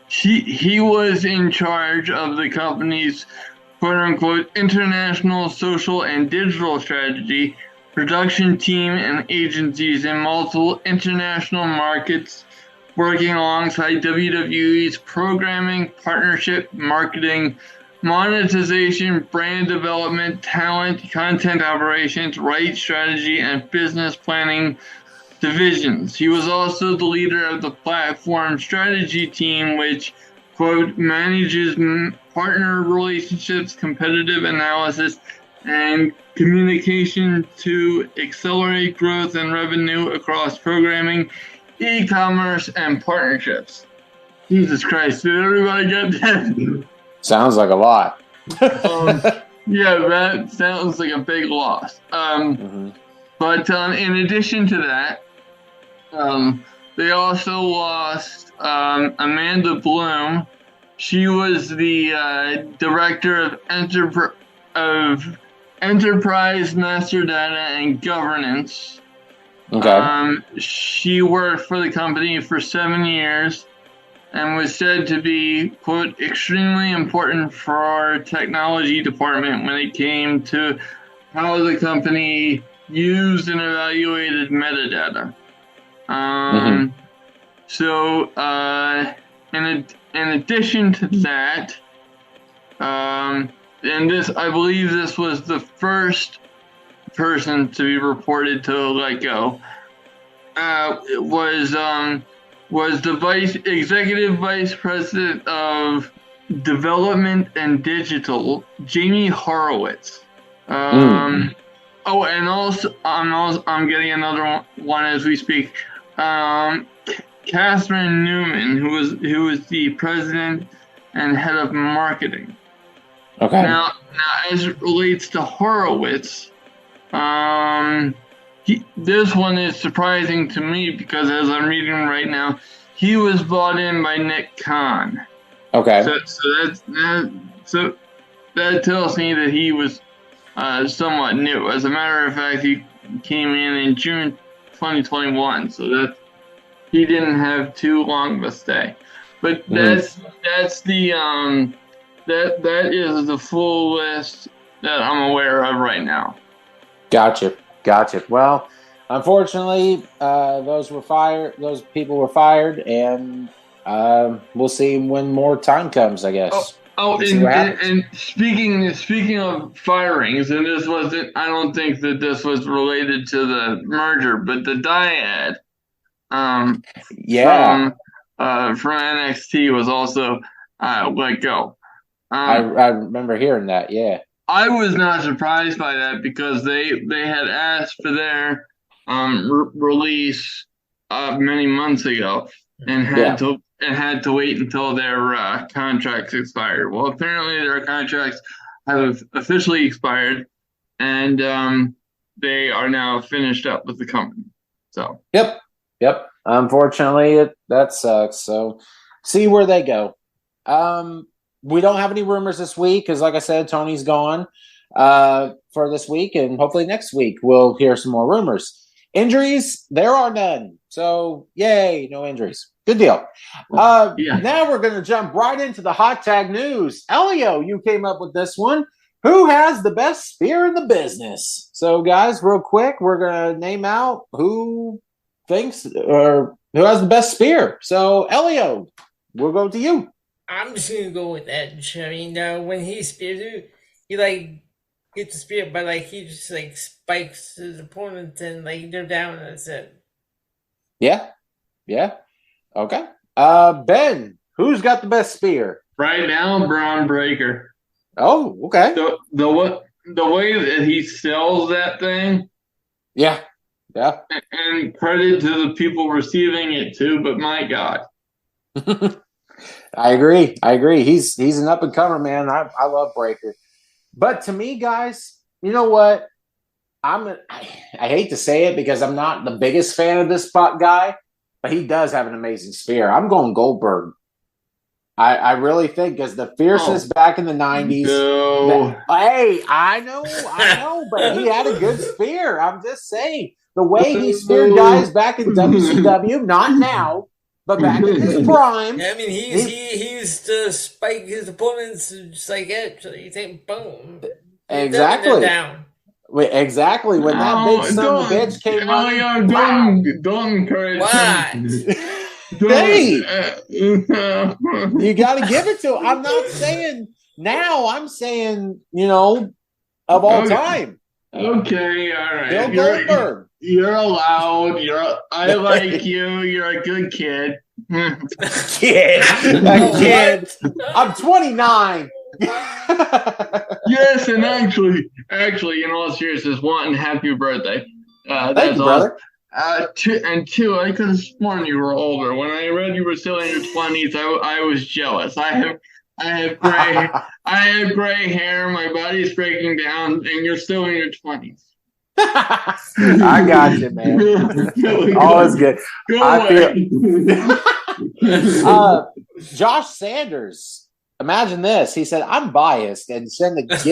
He was in charge of the company's quote-unquote international, social, and digital strategy, production team, and agencies in multiple international markets, working alongside WWE's programming, partnership, marketing, monetization, brand development, talent, content operations, rights strategy, and business planning divisions. He was also the leader of the platform strategy team, which, quote, manages partner relationships, competitive analysis, and communication to accelerate growth and revenue across programming, e-commerce, and partnerships. Jesus Christ, did everybody get that? Sounds like a lot. Yeah, that sounds like a big loss. But in addition to that, they also lost Amanda Bloom. She was the director of Enterprise Master Data and Governance. Okay. She worked for the company for 7 years and was said to be, quote, extremely important for our technology department when it came to how the company used and evaluated metadata. So, in addition to that, and this, I believe this was the first person to be reported to let go, was the executive vice president of development and digital, Jamie Horowitz. Oh, and also I'm getting another one as we speak. Catherine Newman, who was the president and head of marketing. Okay. Now as it relates to Horowitz, this one is surprising to me because as I'm reading right now, he was brought in by Nick Khan. Okay. So that tells me that he was somewhat new. As a matter of fact, he came in June 2021, so that he didn't have too long of a stay. But that's the that is the full list that I'm aware of right now. Gotcha. Well, unfortunately, those people were fired, and we'll see when more time comes, I guess. And speaking of firings, and this wasn't, I don't think that this was related to the merger, but the dyad from NXT was also let go. I remember hearing that. Yeah. I was not surprised by that because they had asked for their release many months ago and had to wait until their contracts expired. Well, apparently their contracts have officially expired, and they are now finished up with the company. So Yep. Unfortunately, that sucks. So see where they go. We don't have any rumors this week because, like I said, Tony's gone for this week, and hopefully next week we'll hear some more rumors. Injuries, there are none. So, yay, no injuries. Good deal. Now we're going to jump right into the hot tag news. Elio, you came up with this one. Who has the best spear in the business? So, guys, real quick, we're going to name out who thinks or who has the best spear. So, Elio, we'll go to you. I'm just gonna go with Edge. I mean, when he spears you, he gets the spear, but he just spikes his opponent and they're down and that's it. Yeah. Okay. Ben, who's got the best spear? Right now, Braun Breaker. Oh, okay. The way that he sells that thing. Yeah. And credit to the people receiving it too, but my God. I agree. He's an up and comer, man. I love Breaker. But to me, guys, you know what? I hate to say it because I'm not the biggest fan of this spot guy, but he does have an amazing spear. I'm going Goldberg. I really think because the fierceness back in the 90s. No. Hey, I know, but he had a good spear. I'm just saying. The way he speared guys back in WCW, not now, but back in his prime. Yeah, I mean, he used to spike his opponents just like it. So you think, boom. Exactly. Down. Exactly. When that big son of a bitch came running. Don't encourage what? Hey, you got to give it to him. I'm not saying now. I'm saying, of all time. Okay, all right. Bill Goldberg. You're allowed. I like you. You're a good kid. Kid. I'm 29. Yes, and actually, in all seriousness, one, happy birthday. Thank you, brother. Two, I could have sworn you were older. When I read you were still in your 20s, I was jealous. I have gray hair. My body's breaking down, and you're still in your 20s. I got you, man. All is good. Josh Sanders, imagine this. He said, I'm biased, and send the gift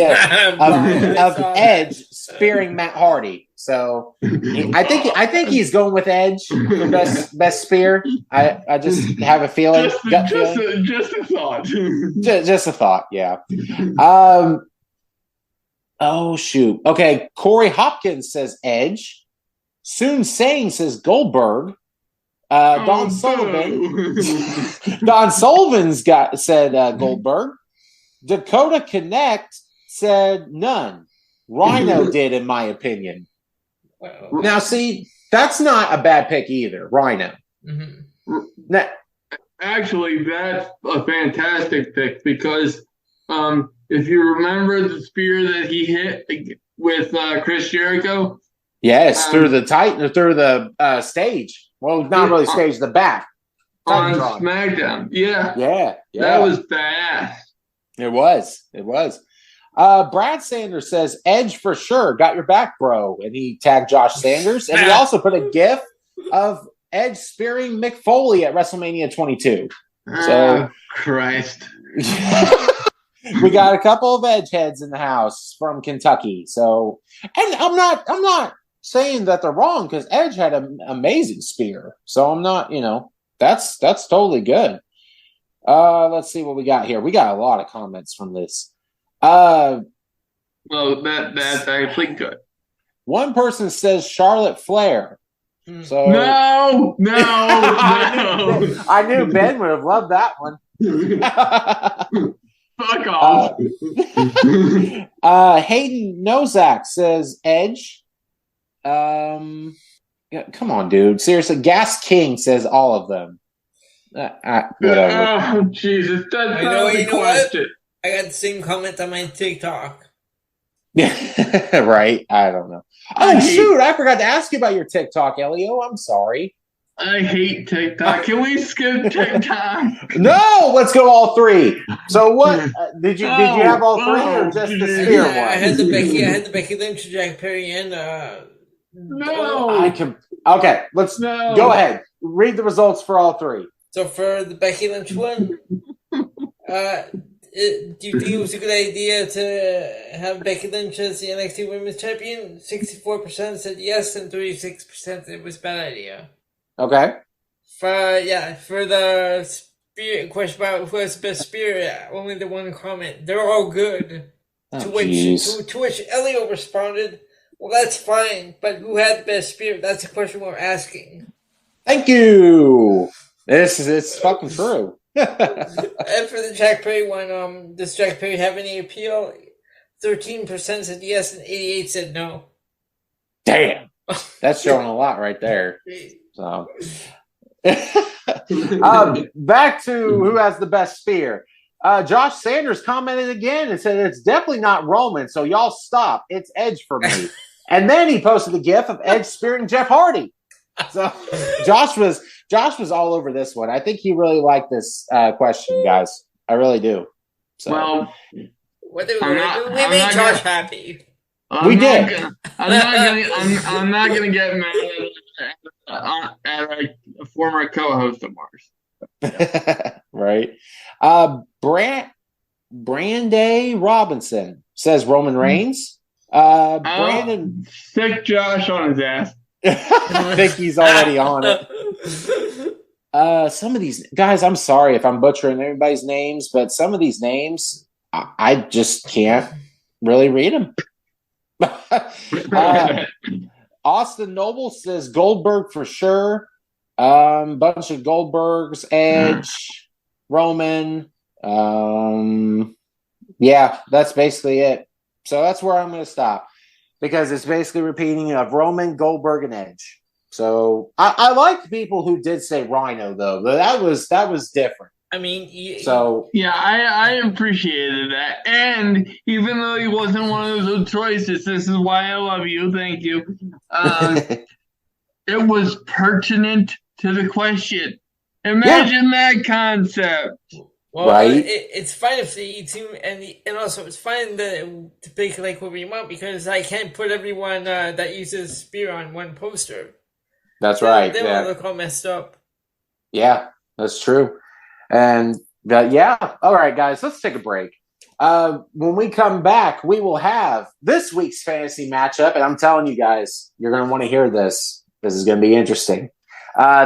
of Edge spearing Matt Hardy. So I think he's going with Edge for best spear. I just have a feeling. Just a thought. Just a thought, yeah. Oh, shoot. Okay, Corey Hopkins says Edge. Soon Saying says Goldberg. Don Sullivan's said Goldberg. Dakota Connect said none. Rhino did, in my opinion. Now, see, that's not a bad pick either, Rhino. Mm-hmm. Now, actually, that's a fantastic pick because if you remember the spear that he hit with Chris Jericho. Yes, through the stage. Well, not really stage, the back. On SmackDown. Yeah. That was badass. It was. Brad Sanders says, Edge for sure. Got your back, bro. And he tagged Josh Sanders. And he also put a gif of Edge spearing Mick Foley at WrestleMania 22. So, Christ. We got a couple of Edge heads in the house from Kentucky. So, and I'm not saying that they're wrong because Edge had an amazing spear. So I'm not, that's totally good. Let's see what we got here. We got a lot of comments from this. Well, that's actually good. One person says Charlotte Flair. So no. I knew Ben would have loved that one. Fuck off. Hayden Nozak says Edge. Come on, dude. Seriously, Gas King says all of them. Whatever. Oh, Jesus. That's not the question. I got the same comment on my TikTok. Right? I don't know. Shoot. I forgot to ask you about your TikTok, Elio. I'm sorry. I hate TikTok. Can we skip TikTok? No, let's go all three. So what did you have all three or just the spear one? I had the Becky Lynch, Jack Perry, and Okay, let's go ahead. Read the results for all three. So for the Becky Lynch one, do you think it was a good idea to have Becky Lynch as the NXT Women's Champion? 64% said yes, and 36% said it was a bad idea. Okay. For the spear question about who has the best spear, only the one comment. They're all good. To which Elio responded, well, that's fine, but who had the best spear? That's the question we're asking. Thank you. It's fucking true. And for the Jack Perry one, does Jack Perry have any appeal? 13% said yes, and 88% said no. Damn. That's showing a lot right there. So, back to who has the best spear. Josh Sanders commented again and said it's definitely not Roman, so y'all stop. It's Edge for me. And then he posted a gif of Edge spearing Jeff Hardy. So Josh was all over this one. I think he really liked this question, guys. I really do. So, well, we made Josh happy. We did. I'm not gonna get mad at a former co-host of ours. Right. Branday Robinson says Roman Reigns. Brandon stick Josh on his ass. I think he's already on it. Some of these guys, I'm sorry if I'm butchering everybody's names, but some of these names I just can't really read them. Austin Noble says Goldberg for sure. Bunch of Goldbergs, Edge, Roman. Yeah, that's basically it. So that's where I'm going to stop because it's basically repeating of Roman, Goldberg, and Edge. So I like people who did say Rhino though. That was different. I mean, yeah, I appreciated that. And even though he wasn't one of those choices, this is why I love you. Thank you. It was pertinent to the question. Imagine that concept. Well, right? It's fine if they eat too, and also it's fine to pick like what we want, because I can't put everyone that uses spear on one poster. That's right. They will look all messed up. Yeah, that's true. And yeah, all right, guys, let's take a break. When we come back, we will have this week's fantasy matchup, and I'm telling you guys, you're going to want to hear this. This is going to be interesting.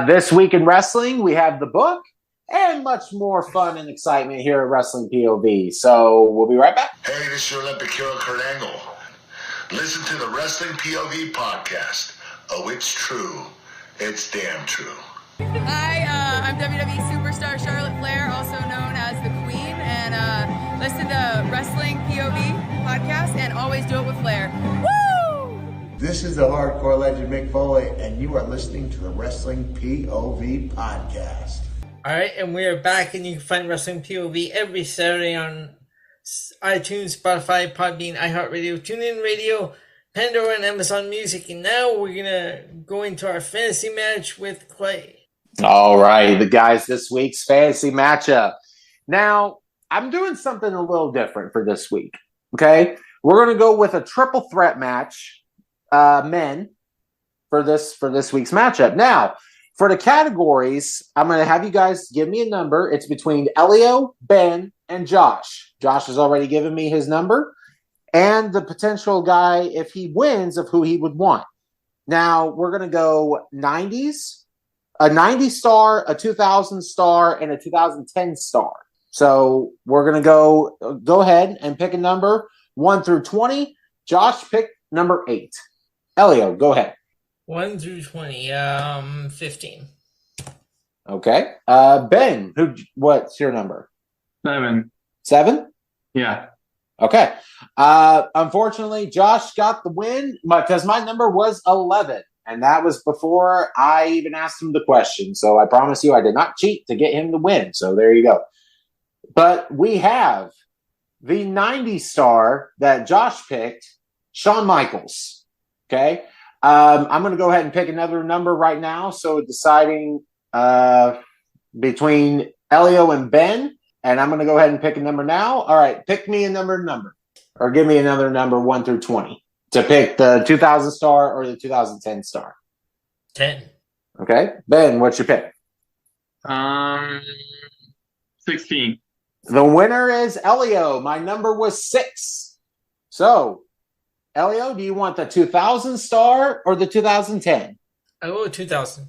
This week in wrestling, we have the book and much more fun and excitement here at Wrestling POV. So we'll be right back. Hey, this is your Olympic hero, Kurt Angle. Listen to the Wrestling POV podcast. Oh, it's true. It's damn true. Hi, I'm WWE superstar Charlotte Flair, also known as the Queen, and listen to Wrestling POV podcast, and always do it with Flair. Woo! This is the hardcore legend Mick Foley, and you are listening to the Wrestling POV podcast. All right, and we are back, and you can find Wrestling POV every Saturday on iTunes, Spotify, Podbean, iHeartRadio, TuneIn Radio, Pandora, and Amazon Music. And now we're going to go into our fantasy match with Clay. All right, the guys, this week's fantasy matchup. Now, I'm doing something a little different for this week, okay? We're going to go with a triple threat match, men, for this week's matchup. Now, for the categories, I'm going to have you guys give me a number. It's between Elio, Ben, and Josh. Josh has already given me his number and the potential guy, if he wins, of who he would want. Now, we're going to go 90s, a 90 star, a 2000 star, and a 2010 star. So we're going to go ahead and pick a number 1 through 20. Josh, pick number 8. Elio, go ahead. 1 through 20, 15. Okay. Ben, what's your number? 7. 7? Yeah. Okay. Unfortunately, Josh got the win because my number was 11, and that was before I even asked him the question. So I promise you I did not cheat to get him to win. So there you go. But we have the 90 star that Josh picked, Shawn Michaels. Okay. I'm going to go ahead and pick another number right now. So deciding between Elio and Ben, and I'm going to go ahead and pick a number now. All right, pick me a number, or give me another number 1 through 20 to pick the 2000 star or the 2010 star. 10. Okay, Ben, what's your pick? 16. The winner is Elio. My number was 6. So, Elio, do you want the 2000 star or the 2010? I go 2000.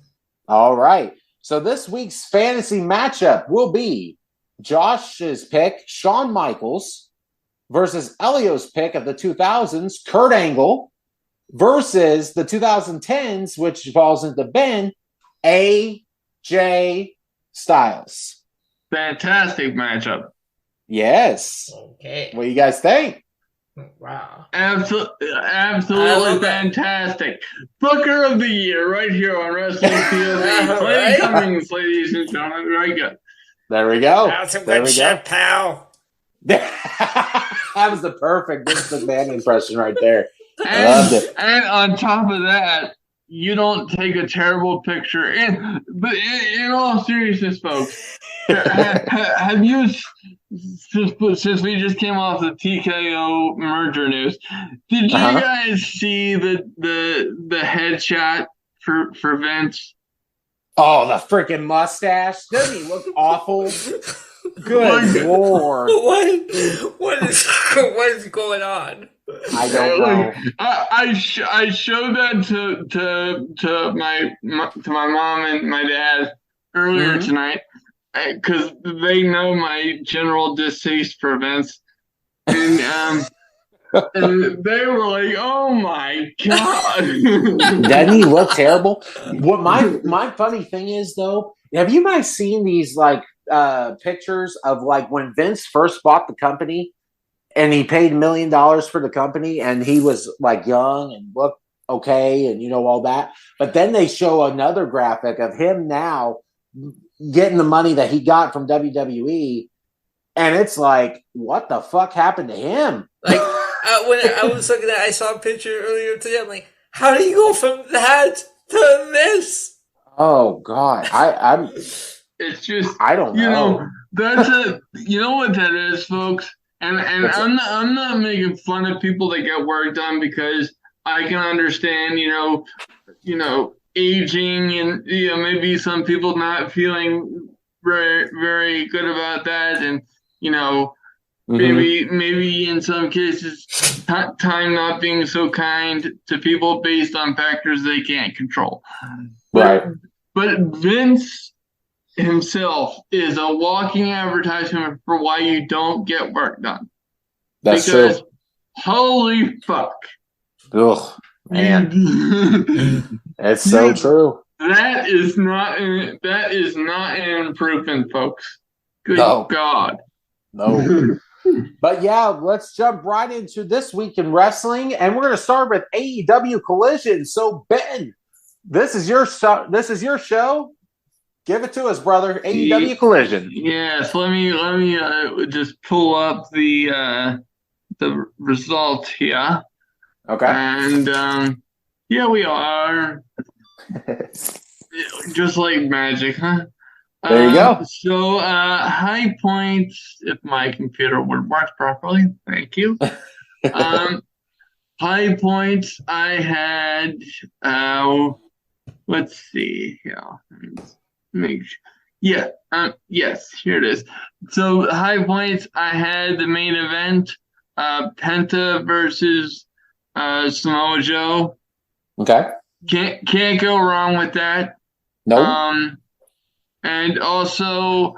All right. So this week's fantasy matchup will be Josh's pick, Shawn Michaels, versus Elio's pick of the 2000s, Kurt Angle, versus the 2010s, which falls into Ben, AJ Styles. Fantastic matchup. Yes. Okay. What do you guys think? Wow. Absolutely fantastic. Booker of the Year right here on Wrestling POV. Clay Cummings, ladies and gentlemen. Very good. There we go. That's a good shot, pal. That was the perfect Vince McMahon impression right there. I loved it. And on top of that, you don't take a terrible picture. But in all seriousness, folks, have you, since we just came off the TKO merger news, did you guys see the headshot for Vince? Oh, the freaking mustache. Doesn't he look awful? Good Lord. What is going on? I don't know. I showed that to my mom and my dad earlier tonight because they know my general distaste for Vince, and they were like, "Oh my god!" Doesn't he look terrible? What my funny thing is though, have you guys seen these like pictures of like when Vince first bought the company and he paid $1 million for the company and he was like young and looked okay and all that, but then they show another graphic of him now getting the money that he got from WWE, and it's like, what the fuck happened to him? Like when I was looking at, I saw a picture earlier today. I'm like, how do you go from that to this? Oh God, I'm. It's just, I don't know. That's you know what that is, folks. And I'm not making fun of people that get work done, because I can understand, aging, and maybe some people not feeling very, very good about that, and maybe in some cases time not being so kind to people based on factors they can't control. Right. But Vince himself is a walking advertisement for why you don't get work done. That's because true. Holy fuck. Ugh, man. It's so true. That is not an improvement, folks. Good God. No. But yeah, let's jump right into this week in wrestling, and we're going to start with AEW Collision. So Ben, this is your show. Give it to us, brother. AEW Collision. Yes, let me just pull up the results here. Okay. And here we are. Just like magic, huh? There you go. So high points, if my computer would work properly. Thank you. High points, I had let's see here. Yes, here it is. So high points, I had the main event, Penta versus Samoa Joe. Okay. Can't go wrong with that. Nope. And also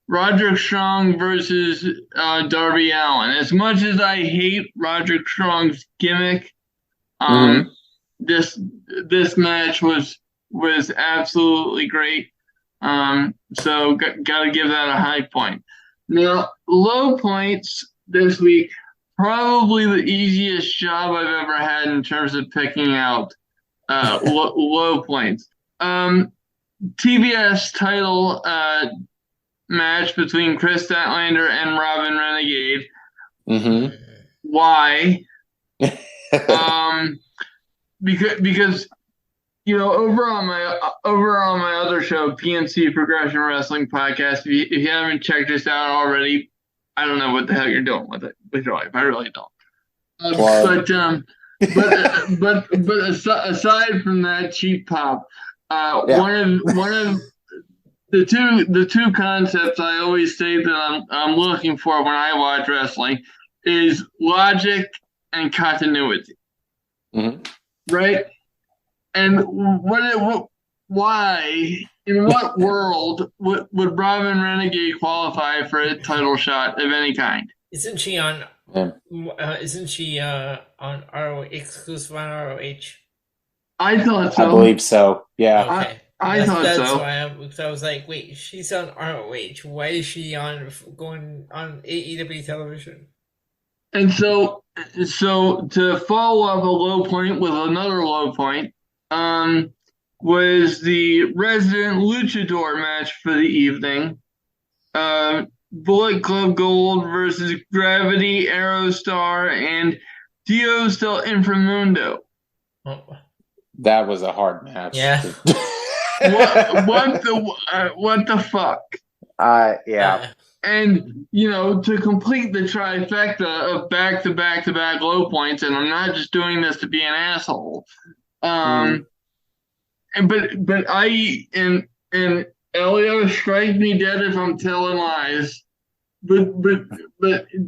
Roderick Strong versus Darby Allin. As much as I hate Roderick Strong's gimmick, this match was absolutely great. So got to give that a high point. Now, low points this week, probably the easiest job I've ever had in terms of picking out low points. TBS title match between Chris Statlander and Robin Renegade. Mm-hmm. Why? Because over on my other show, PNC Progression Wrestling Podcast, if you haven't checked us out already, I don't know what the hell you're doing with it with your life. I really don't. But aside from that cheap pop, one of the two concepts I always say that I'm looking for when I watch wrestling is logic and continuity. Mm-hmm. Right? And why, in what world would Robin Renegade qualify for a title shot of any kind? Isn't she on? Isn't she on ROH, exclusive on ROH? I thought so. I believe so. Yeah. Okay. I thought that's so. Why I was like, wait, she's on ROH. Why is she going on AEW television? And so to follow up a low point with another low point, was the resident luchador match for the evening. Bullet Club Gold versus Gravity, Aerostar, and Dios del Inframundo. Oh. That was a hard match. Yeah. what the fuck? Yeah. And to complete the trifecta of back to back low points, and I'm not just doing this to be an asshole. But I and Elio, strike me dead if I'm telling lies. But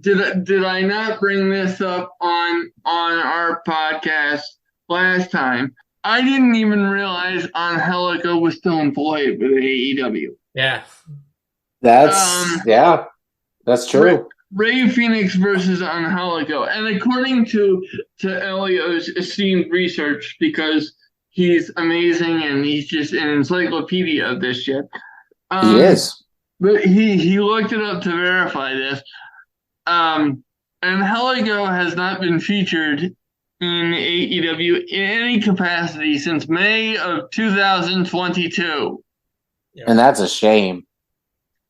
did I not bring this up on our podcast last time? I didn't even realize Angelico was still employed with AEW. Yeah. That's true. Ray Phoenix versus Angelico. And according to Elio's esteemed research, because he's amazing and he's just an encyclopedia of this shit. He is. But he looked it up to verify this. Angelico has not been featured in AEW in any capacity since May of 2022. And that's a shame,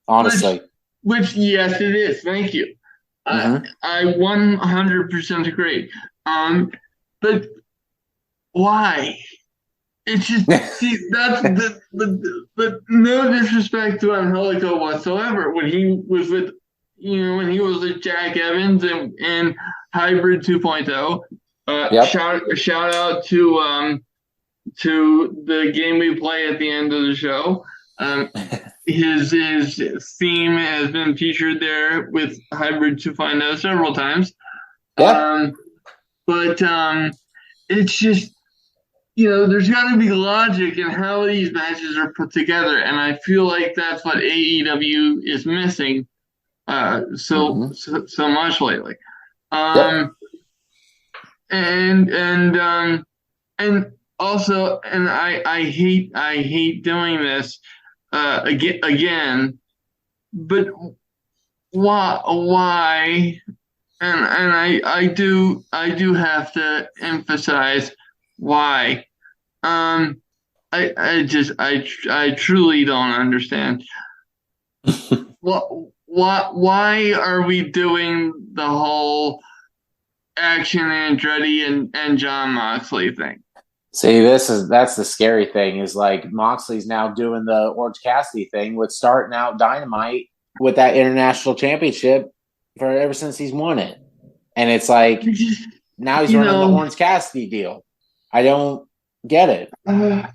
honestly. Which yes, it is. Thank you. I 100% agree. But why? It's just that's but no disrespect to Angelico whatsoever. When he was with Jack Evans and Hybrid 2.0, shout out to the game we play at the end of the show. His theme has been featured there with Hybrid 2.0 several times. Yeah. But it's just, there's got to be logic in how these matches are put together, and I feel like that's what AEW is missing so much lately. And also, and I hate doing this again, but why? And I do have to emphasize why. I truly don't understand. Why are we doing the whole Action Andretti and John Moxley thing? See, that's the scary thing is like Moxley's now doing the Orange Cassidy thing with starting out Dynamite with that international championship for ever since he's won it. And it's like now he's running the Orange Cassidy deal. I don't get it. I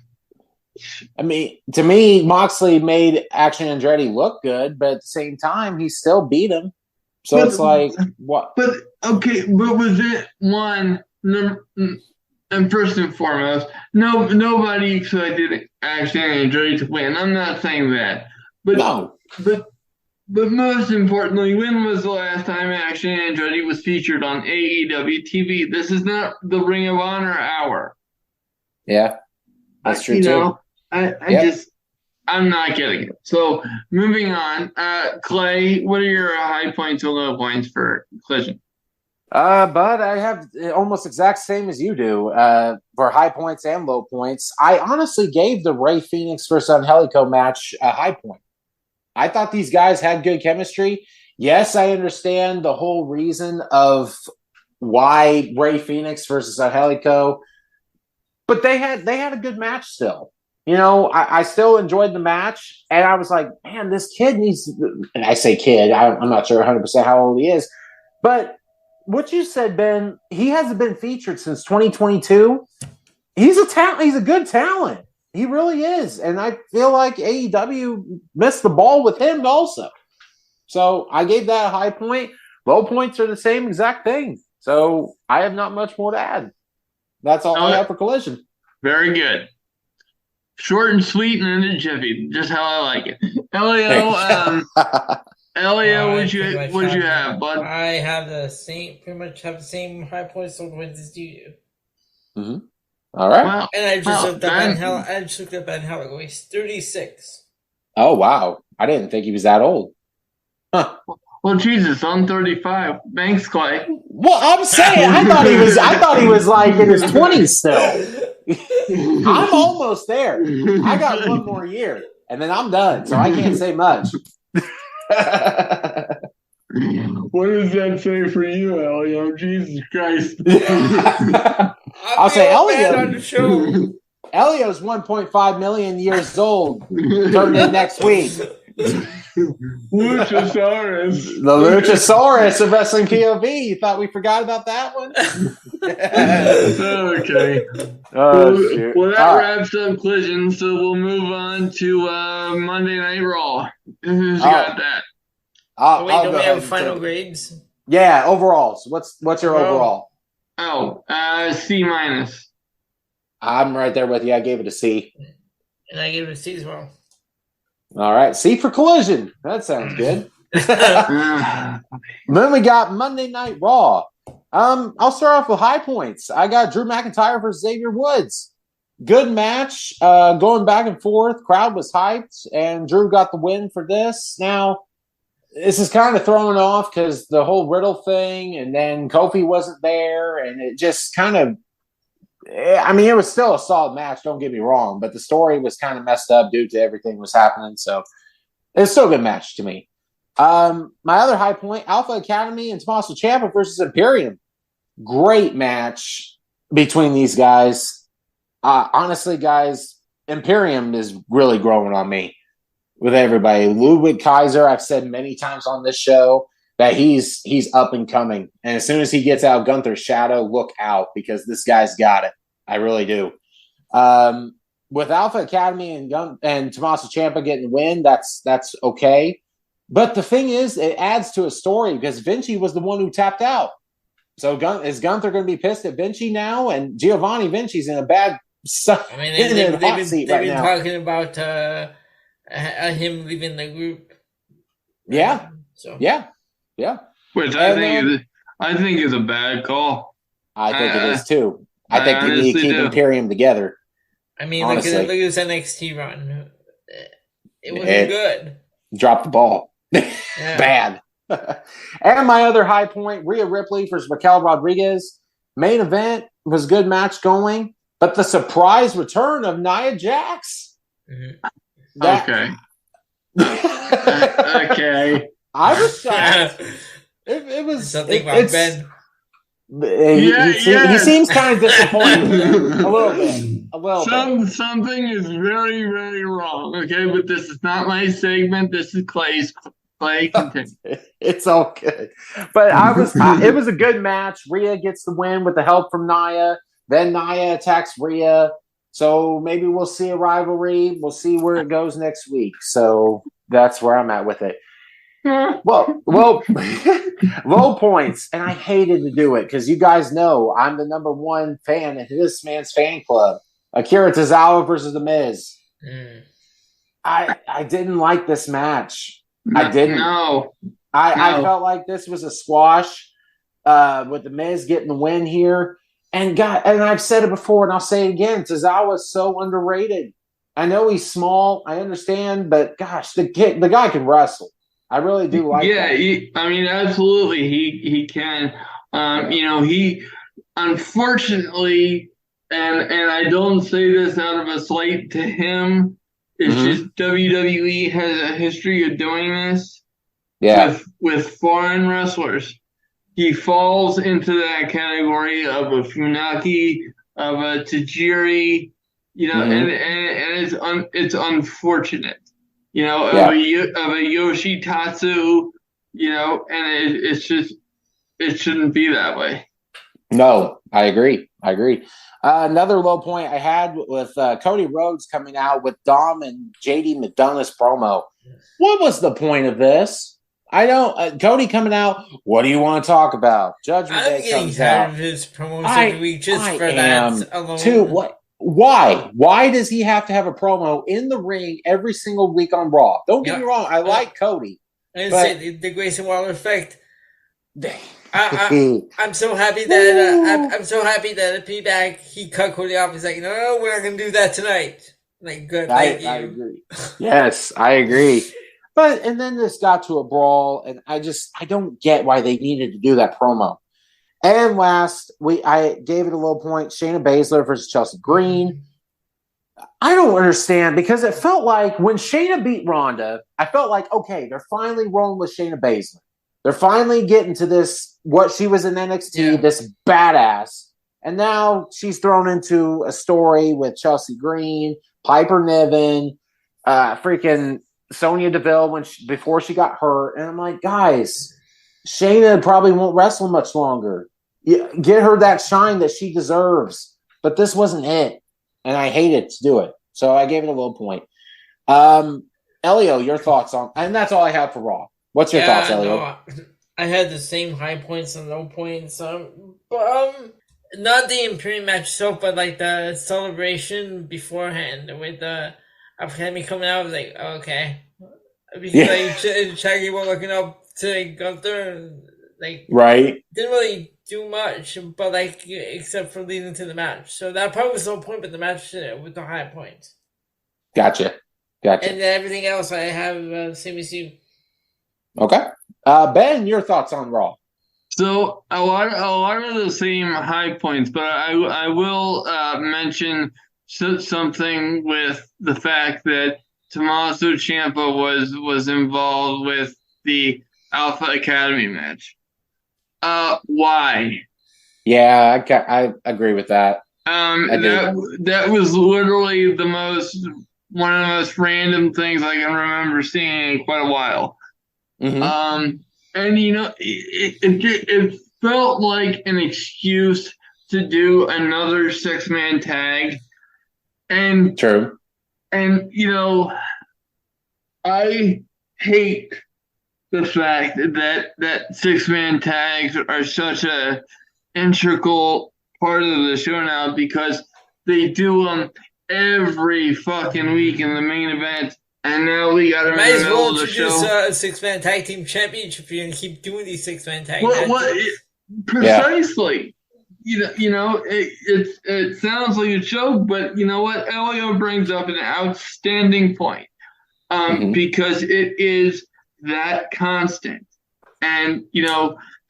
mean, to me, Moxley made Action Andretti look good, but at the same time, he still beat him. So it's like, what? But was it one? And first and foremost, nobody expected Action Andretti to win. I'm not saying that, but no. But most importantly, when was the last time Action Andretti was featured on AEW TV? This is not the Ring of Honor hour. Yeah, that's true too. I'm not getting it. So moving on, Clay, what are your high points and low points for Collision? But I have almost exact same as you do for high points and low points. I honestly gave the Ray Phoenix versus Angelico match a high point. I thought these guys had good chemistry. Yes, I understand the whole reason of why Ray Phoenix versus Angelico, but they had a good match still. I still enjoyed the match, and I was like, man, this kid needs – and I say kid. I'm not sure 100% how old he is. But what you said, Ben, he hasn't been featured since 2022. He's a talent. He's a good talent. He really is. And I feel like AEW missed the ball with him also. So I gave that a high point. Low points are the same exact thing. So I have not much more to add. That's all I have for Collision. Very good. Short and sweet and in a jiffy. Just how I like it. Elio, what'd you have, bud? I have pretty much have the same high points and wins as you do. Mm-hmm. All right. Well, and I just looked up Ben Helico. He's 36. Oh wow! I didn't think he was that old. Huh. Well, Jesus, I'm 35. Thanks, Clay. Well, I'm saying I thought he was like in his 20s still. I'm almost there. I got one more year, and then I'm done. So I can't say much. What does that say for you, Elio? Jesus Christ. I'll say Elio. Elio's 1.5 million years old. Turning next week. Luchasaurus. The Luchasaurus of Wrestling POV. You thought we forgot about that one? Okay. Well, that wraps up Collision, so we'll move on to Monday Night Raw. Who's got that? Don't we have final grades? Yeah, overall. So what's your overall? C minus. I'm right there with you. I gave it a C. And I gave it a C as well. All right. C for Collision. That sounds good. Then we got Monday Night Raw. I'll start off with high points. I got Drew McIntyre versus Xavier Woods. Good match. Going back and forth. Crowd was hyped, and Drew got the win for this. Now, this is kind of thrown off because the whole Riddle thing, and then Kofi wasn't there, and it just kind of I mean, it was still a solid match. Don't get me wrong, but the story was kind of messed up due to everything was happening. So it's still a good match to me. My other high point: Alpha Academy and Tommaso Ciampa versus Imperium. Great match between these guys. Honestly, guys, Imperium is really growing on me with everybody. Ludwig Kaiser, I've said many times on this show that he's up and coming. And as soon as he gets out of Gunther's shadow, look out, because this guy's got it. I really do. With Alpha Academy and Tommaso Ciampa getting the win, that's okay. But the thing is, it adds to a story because Vinci was the one who tapped out. So is Gunther going to be pissed at Vinci now? And Giovanni Vinci's in a bad I mean, they've been talking about him leaving the group. Yeah. Yeah. Which I think is a bad call. I think it is too. I think they need to keep Imperium together. I mean, look at his NXT run. It wasn't good. Dropped the ball. Bad. And my other high point, Rhea Ripley versus Raquel Rodriguez. Main event was a good match going, but the surprise return of Nia Jax. Mm-hmm. Okay. Okay. I was shocked. It was something about Ben. He seems kind of disappointed. a little bit. Something is very, very wrong. Okay, but this is not my segment. This is Clay's. Clay, continue. It's all good. But it was a good match. Rhea gets the win with the help from Nia. Then Nia attacks Rhea. So maybe we'll see a rivalry. We'll see where it goes next week. So that's where I'm at with it. Well, low points, and I hated to do it because you guys know I'm the number one fan in this man's fan club. Akira Tozawa versus The Miz. I didn't like this match. I didn't. No. I felt like this was a squash with The Miz getting the win here. And I've said it before, and I'll say it again. Tozawa is so underrated. I know he's small. I understand, but gosh, the guy can wrestle. I really do like that. I mean, absolutely, he can. He unfortunately, and I don't say this out of a slight to him. It's just WWE has a history of doing this with foreign wrestlers. He falls into that category of a Funaki, of a Tajiri, and it's unfortunate. Of a Yoshitatsu, and it's just, it shouldn't be that way. No, I agree. Another low point I had with Cody Rhodes coming out with Dom and JD McDonough's promo. What was the point of this? I don't. Cody coming out. What do you want to talk about? Judgment Day comes out. I'm getting tired of his promos every week just for that alone. Too. What? Why? Why does he have to have a promo in the ring every single week on Raw? Don't get me wrong. I like Cody. I say the Grayson Waller effect. I'm so happy that I'm so happy that at P-Back he cut Cody off. He's like, no, we're not gonna do that tonight. Like, good. I agree. Yes, I agree. And then this got to a brawl, and I don't get why they needed to do that promo. And last, I gave it a low point. Shayna Baszler versus Chelsea Green. I don't understand because it felt like when Shayna beat Ronda, I felt like, okay, they're finally rolling with Shayna Baszler. They're finally getting to this, what she was in NXT, this badass. And now she's thrown into a story with Chelsea Green, Piper Niven, freaking Sonya Deville before she got hurt. And I'm like, guys, Shayna probably won't wrestle much longer. Get her that shine that she deserves. But this wasn't it. And I hated to do it. So I gave it a low point. Elio, your thoughts on, and that's all I have for Raw. What's your thoughts, Elio? No, I had the same high points and low points. But not the Imperium match itself, but like the celebration beforehand with the Academy coming out. I was like, okay. Because Shaggy was looking up to Gunther, right. Didn't really do much, but except for leading to the match. So that part was no point, but the match with the high points. Gotcha. And everything else I have same as you. Okay. Ben, your thoughts on Raw? So a lot of the same high points, but I will mention something with the fact that Tommaso Ciampa was involved with the Alpha Academy match. Why? Yeah, I agree with that. That was literally one of the most random things I can remember seeing in quite a while. Mm-hmm. And it felt like an excuse to do another 6-man tag. And True. And I hate the fact that 6-man tags are such a integral part of the show now, because they do them every fucking week in the main event, and now we got them in the middle of the show. Might as well introduce a 6-man tag team championship if you're gonna keep doing these 6-man tag matches. Precisely. It sounds like a joke, but you know what? Elio brings up an outstanding point, because it is that constant. And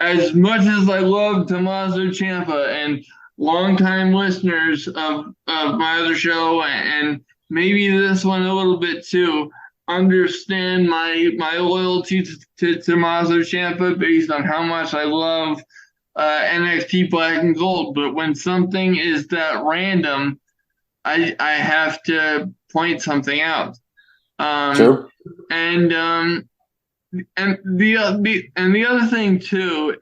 as much as I love Tommaso Ciampa, and longtime listeners of my other show, and maybe this one a little bit too, understand my loyalty to Tommaso Ciampa based on how much I love NXT Black and Gold. But when something is that random, I have to point something out. True. And the other thing too,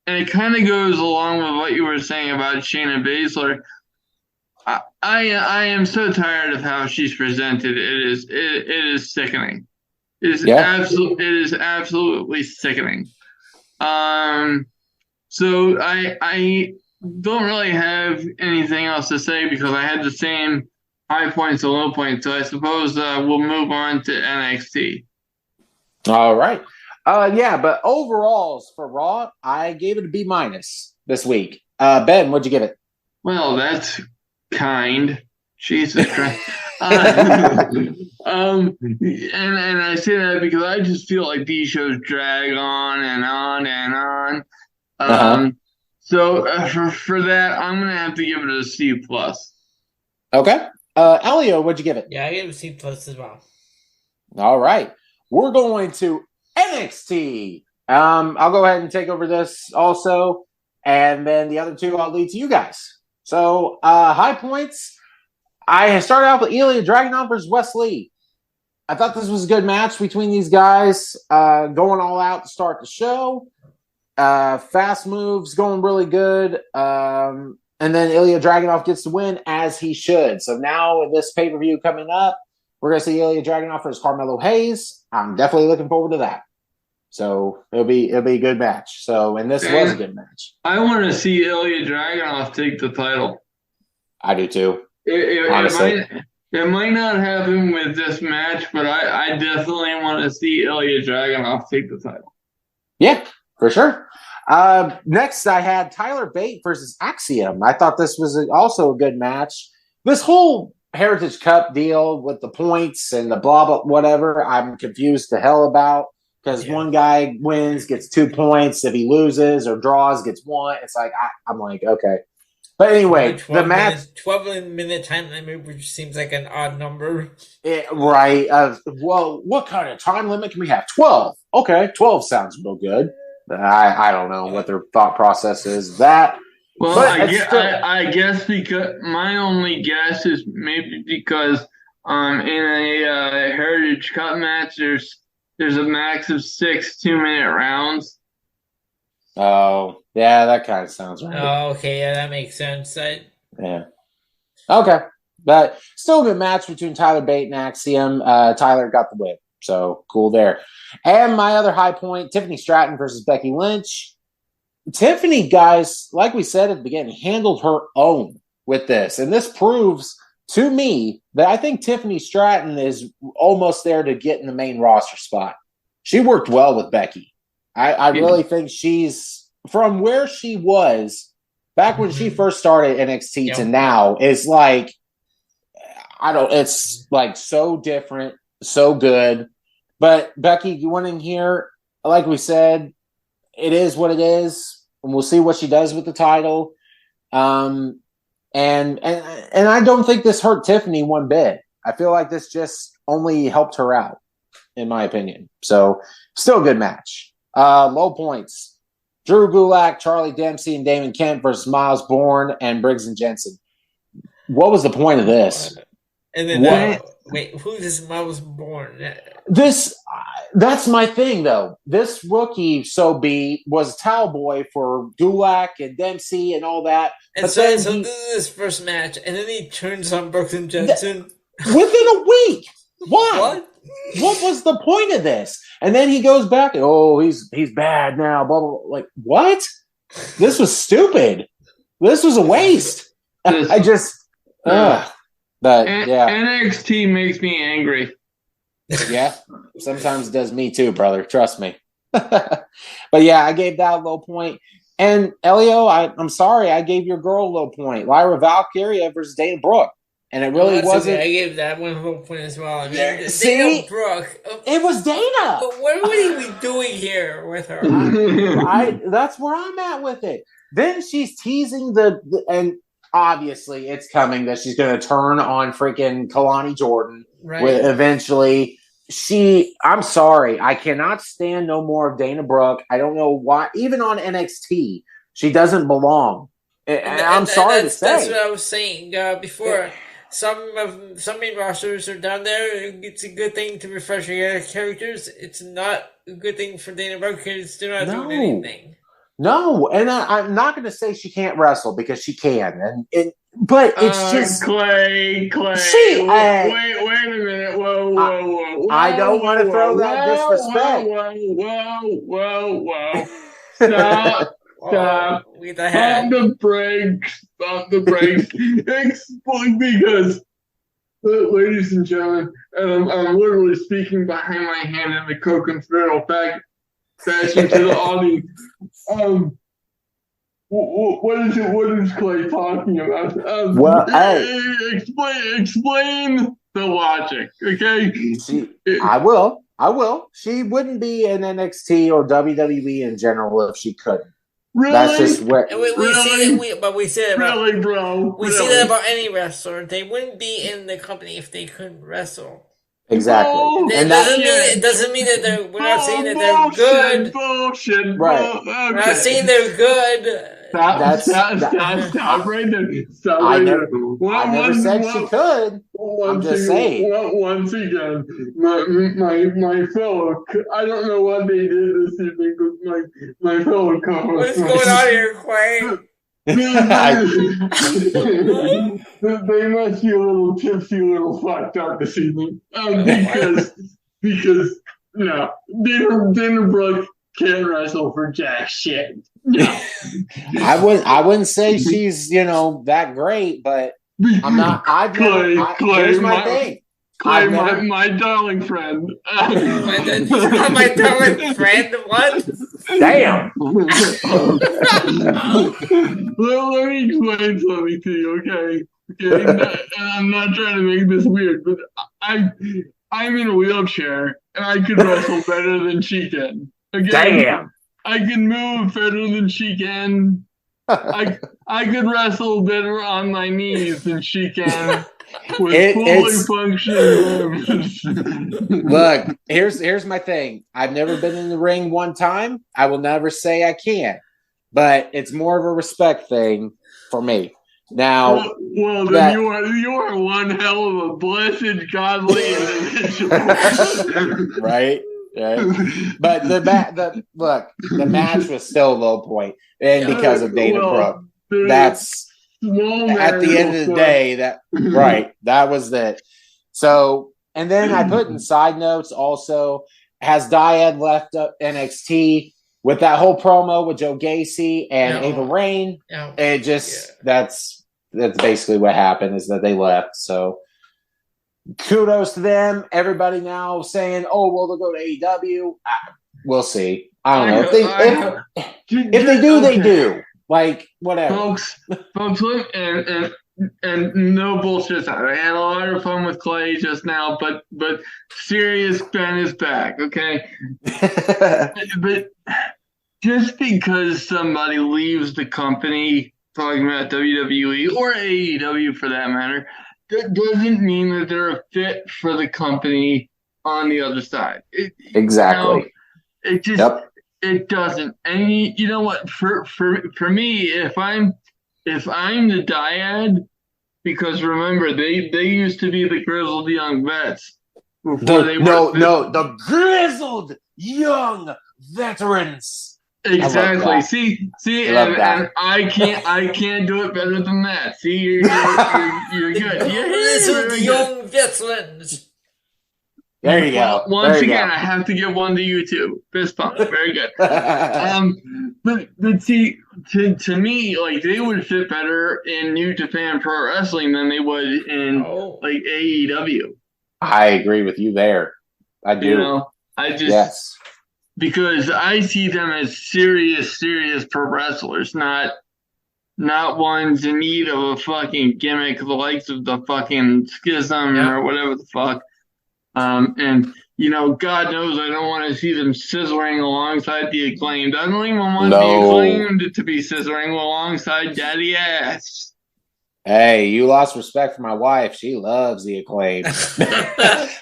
and it kind of goes along with what you were saying about Shayna Baszler. I am so tired of how she's presented. It is sickening. It is absolutely sickening. So I don't really have anything else to say, because I had the same high points and low points. So I suppose we'll move on to NXT. All right. But overalls for Raw, I gave it a B- this week. Ben, what'd you give it? Well, that's kind. Jesus Christ. And I say that because I just feel like these shows drag on and on and on. So for that, I'm gonna have to give it a C+. Okay. Elio, what'd you give it? Yeah, I gave it a C+ as well. All right. We're going to NXT. I'll go ahead and take over this also, and then the other two I'll lead to you guys. So, high points. I started out with Ilya Dragunov versus Wes Lee. I thought this was a good match between these guys, going all out to start the show. Fast moves, going really good. And then Ilya Dragunov gets the win, as he should. So now with this pay-per-view coming up, we're going to see Ilya Dragunov versus Carmelo Hayes. I'm definitely looking forward to that. So it'll be a good match. So, and this was a good match. I want to see Ilya Dragunov take the title. I do too. Honestly. It might not happen with this match, but I definitely want to see Ilya Dragunov take the title. Yeah, for sure. Next, I had Tyler Bate versus Axiom. I thought this was also a good match. This whole Heritage Cup deal with the points and the blah, blah, whatever, I'm confused to hell about, because one guy wins, gets 2 points. If he loses or draws, gets 1. It's like, I'm like, okay. But anyway, the match... 12-minute time limit, which seems like an odd number. Right. Well, what kind of time limit can we have? 12. Okay, 12 sounds real good. I don't know what their thought process is. That... Well, I guess because my only guess is maybe because in a Heritage Cup match, there's a max of 6 2-minute rounds. Oh, yeah, that kind of sounds right. Oh, okay, yeah, that makes sense. Yeah. Okay. But still a good match between Tyler Bate and Axiom. Tyler got the win. So cool there. And my other high point, Tiffany Stratton versus Becky Lynch. Tiffany, guys, like we said at the beginning, handled her own with this. And this proves to me that I think Tiffany Stratton is almost there to get in the main roster spot. She worked well with Becky. I really think she's, from where she was back when she first started NXT to now, is like, it's like so different, so good. But Becky winning here, like we said, it is what it is. and we'll see what she does with the title. And I don't think this hurt Tiffany one bit. I feel like this just only helped her out, in my opinion. So, still a good match. Low points. Drew Gulak, Charlie Dempsey, and Damon Kemp versus Miles Bourne and Briggs and Jensen. What was the point of this? And then, wait, who is Miles Bourne? That's my thing, though. This rookie, was towel boy for Gulak and Dempsey and all that. And so this is his first match, and then he turns on Brooks and Jensen. Within a week. Why? What was the point of this? And then he goes back and, he's bad now, blah, blah, blah. Like, what? This was stupid. This was a waste. I just, but yeah. NXT makes me angry. Yeah, sometimes it does me too, brother. Trust me. But yeah, I gave that a low point. And Elio, I'm sorry, I gave your girl a low point. Lyra Valkyria versus Dana Brooke. And it really wasn't. I gave that one a low point as well. I mean, see, Dana Brooke. It was Dana. But what are we doing here with her? That's where I'm at with it. Then she's teasing and obviously it's coming that she's going to turn on freaking Kalani Jordan. Right. Eventually, I'm sorry, I cannot stand no more of Dana Brooke. I don't know why. Even on NXT, she doesn't belong. And I'm sorry to say. That's what I was saying before. Some main rosters are down there. It's a good thing to refresh your characters. It's not a good thing for Dana Brooke because they're not doing anything. No, and I'm not going to say she can't wrestle because she can, but it's just Clay. See, wait a minute! Whoa! I don't want to throw that disrespect. Whoa! Stop! Stop the brakes. Explain, because, ladies and gentlemen, and I'm literally speaking behind my hand in the co-conspiratorial fashion to the audience. What is Clay talking about? Explain the logic, okay? I will. She wouldn't be in NXT or WWE in general if she couldn't. Really? That's just what. We say that about really, bro. We say that about any wrestler. They wouldn't be in the company if they couldn't wrestle. Exactly. It doesn't mean that we're not saying that they're good. Bullshit. Right. Okay. We're not saying they're good. Stop right there. I never said she could. I'm just saying. Once again, my fellow, I don't know what they did this evening with my fellow co-host. What's going on here, Quay? They must be a little tipsy, a little fucked up this evening. Because no, Dana Brooke can't wrestle for jack shit. No. I wouldn't say she's that great, but I'm not. Here's my thing. Clay, my darling friend. My darling friend, what? Damn. Let me explain something to you, okay? And I'm not trying to make this weird, but I'm in a wheelchair, and I could wrestle better than she can. Okay? Damn. I can move better than she can. I could wrestle better on my knees than she can. With fully functioning limbs. Look, here's my thing. I've never been in the ring one time. I will never say I can't, but it's more of a respect thing for me. Now, then you are one hell of a blessed, godly individual. Right. But the match was still a low point, and because of Dana Brooke, that's. At the end of the day, that was it. So, and then I put in side notes also, has Dyad left up NXT with that whole promo with Joe Gacy and Ava Raine? It just that's basically what happened, is that they left. So kudos to them. Everybody now saying, "Oh, well, they'll go to AEW." We'll see. I don't know. If they do, they do. Like, whatever. Folks, look, and no bullshit. I had a lot of fun with Clay just now, but Serious Ben is back, okay? but just because somebody leaves the company, talking about WWE or AEW for that matter, that doesn't mean that they're a fit for the company on the other side. Exactly. It just it doesn't. And you know what? For me, if I'm the dyad, because remember they used to be the grizzled young vets. The grizzled young veterans. Exactly. See, and I can't do it better than that. See, you're good. Grizzled young veterans. There you go. Once again, I have to give one to you too. Fist bump. Very good. But see, to me, like they would fit better in New Japan Pro Wrestling than they would in like AEW. I agree with you there. I do. You know, because I see them as serious pro wrestlers, not ones in need of a fucking gimmick, the likes of the fucking Schism or whatever the fuck. And you know, God knows I don't want to see them scissoring alongside the Acclaimed. I don't even want the Acclaimed to be scissoring alongside Daddy Ass. Hey, you lost respect for my wife. She loves the Acclaimed.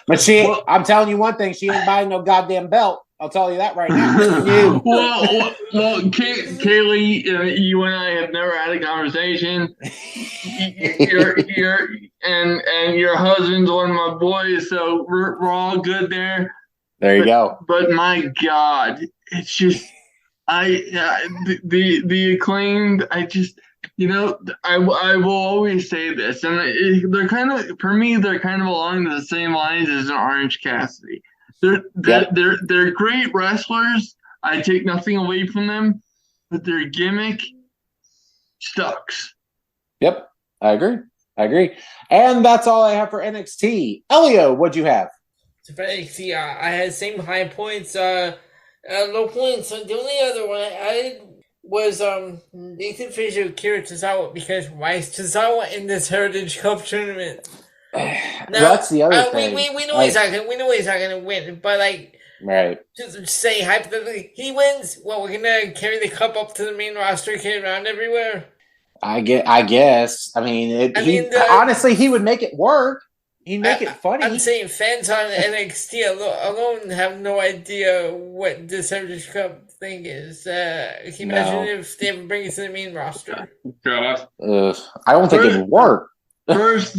But I'm telling you one thing, she ain't buying no goddamn belt. I'll tell you that right now. Well, Kaylee, you and I have never had a conversation. And your husband's one of my boys, so we're all good there. There you go. But my God, it's just the Acclaimed. I just, you know, I will always say this, and they're kind of, for me, they're kind of along the same lines as an Orange Cassidy. They're great wrestlers. I take nothing away from them, but their gimmick sucks. Yep, I agree. And that's all I have for NXT. Elio, what'd you have? For NXT, I had same high points, low points. The only other one I was Nathan Fisher, Kira Tozawa, because why is Tozawa in this Heritage Cup tournament? Now, that's the other thing. We know he's not gonna win, but like, right? Just say hypothetically he wins. Well, we're gonna carry the cup up to the main roster, carry it around everywhere. I guess. I mean, honestly, he would make it work. He'd make it funny. I'm saying fans on NXT alone have no idea what this Heritage Cup thing is. Can you imagine if they ever bring it to the main roster? God. I don't think it would work. First,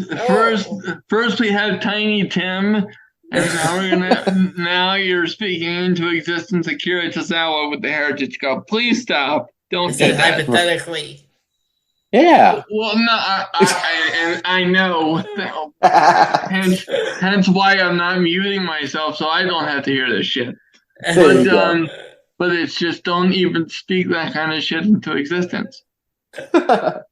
we have Tiny Tim, and now you're speaking into existence Akira Tozawa with the Heritage Cup. Please stop. Don't do that. Hypothetically. Yeah. Well, no, I know. Hence why I'm not muting myself, so I don't have to hear this shit. But it's just, don't even speak that kind of shit into existence. Good God.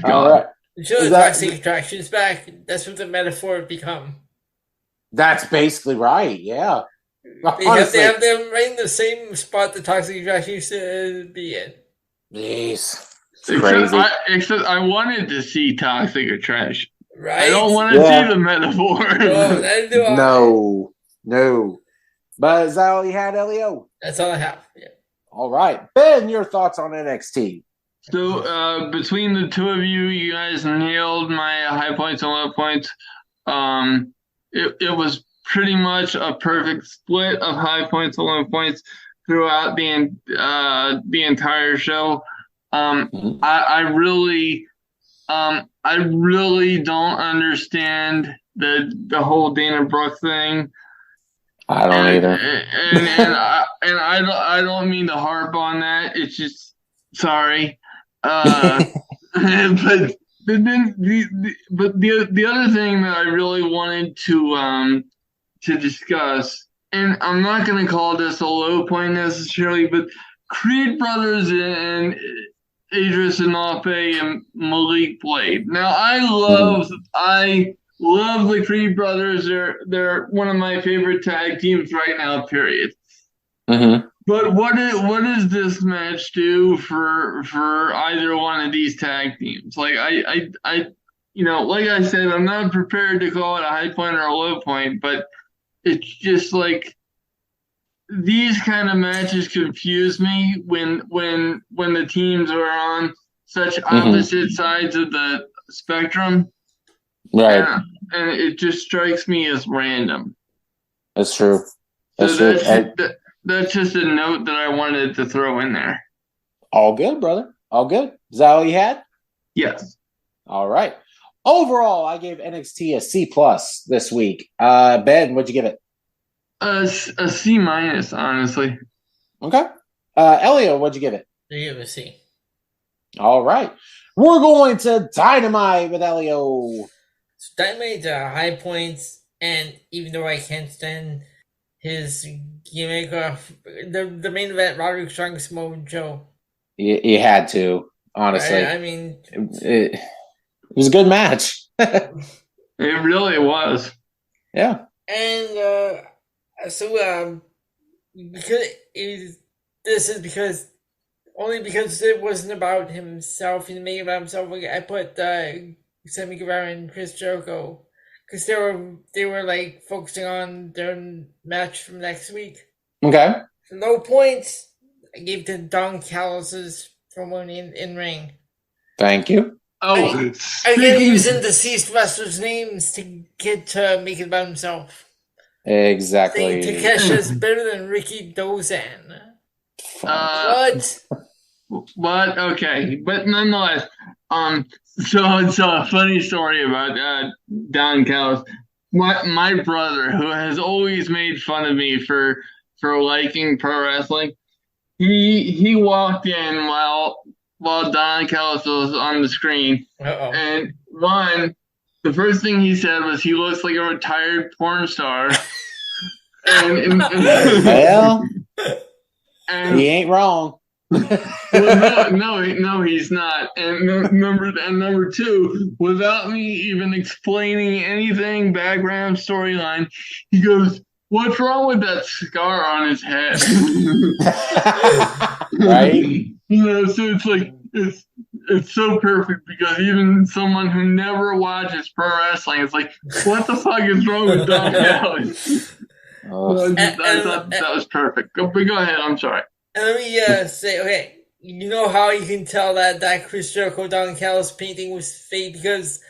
All right. Until the toxic attraction is back, that's what the metaphor would become. That's basically right, yeah. They have them right in the same spot the toxic attraction used to be in. Jeez. It's crazy. Except I wanted to see toxic attraction. Right? I don't want to see the metaphor. No. But is that all you had, Elio? That's all I have, yeah. All right. Ben, your thoughts on NXT? So, between the two of you, you guys nailed my high points and low points. It was pretty much a perfect split of high points and low points throughout the entire show. I really don't understand the whole Dana Brooke thing. I don't either. And I don't mean to harp on that. It's just, sorry. But the other thing that I really wanted to discuss, and I'm not going to call this a low point necessarily, but Creed Brothers and Idris Enofe and Malik Blade. Now I love the Creed Brothers. They're one of my favorite tag teams right now. Period. Mm-hmm. But what does this match do for either one of these tag teams? Like I like I said, I'm not prepared to call it a high point or a low point, but it's just like these kind of matches confuse me when the teams are on such opposite sides of the spectrum. Right. And it just strikes me as random. That's true. That's just a note that I wanted to throw in there. All good, brother. All good. Is that all you had? Yes. All right. Overall, I gave NXT a C+ this week. Ben, what'd you give it? A C-, honestly. Okay. Elio, what'd you give it? I give it a C. All right. We're going to Dynamite with Elio. So Dynamite high points, and even though I can't stand his gimmick of the main event, Roderick Strong Samoa Joe. You had to, honestly. I mean, it was a good match. It really was. Yeah. And because it wasn't about himself and making about himself. I put Sammy Guevara and Chris Jericho because they were like focusing on their match from next week. Okay. So low points I gave to Don Callis from winning in ring. Thank you. I get using deceased wrestlers' names to get to make it about himself. Exactly. Saying Takesha's better than Ricky Dozan. What? Okay, but nonetheless, so it's a funny story about Don Callis. My brother, who has always made fun of me for liking pro wrestling, he walked in while Don Callis was on the screen, and the first thing he said was he looks like a retired porn star. Well, he ain't wrong. Well, no, he's not. And number two, without me even explaining anything, background, storyline, he goes, "What's wrong with that scar on his head?" Right? So it's like it's so perfect because even someone who never watches pro wrestling is like, "What the fuck is wrong with Don Callis?" I thought that was perfect. But go ahead. I'm sorry. And let me say, okay, you know how you can tell that Chris Jericho Don Callis painting was fake because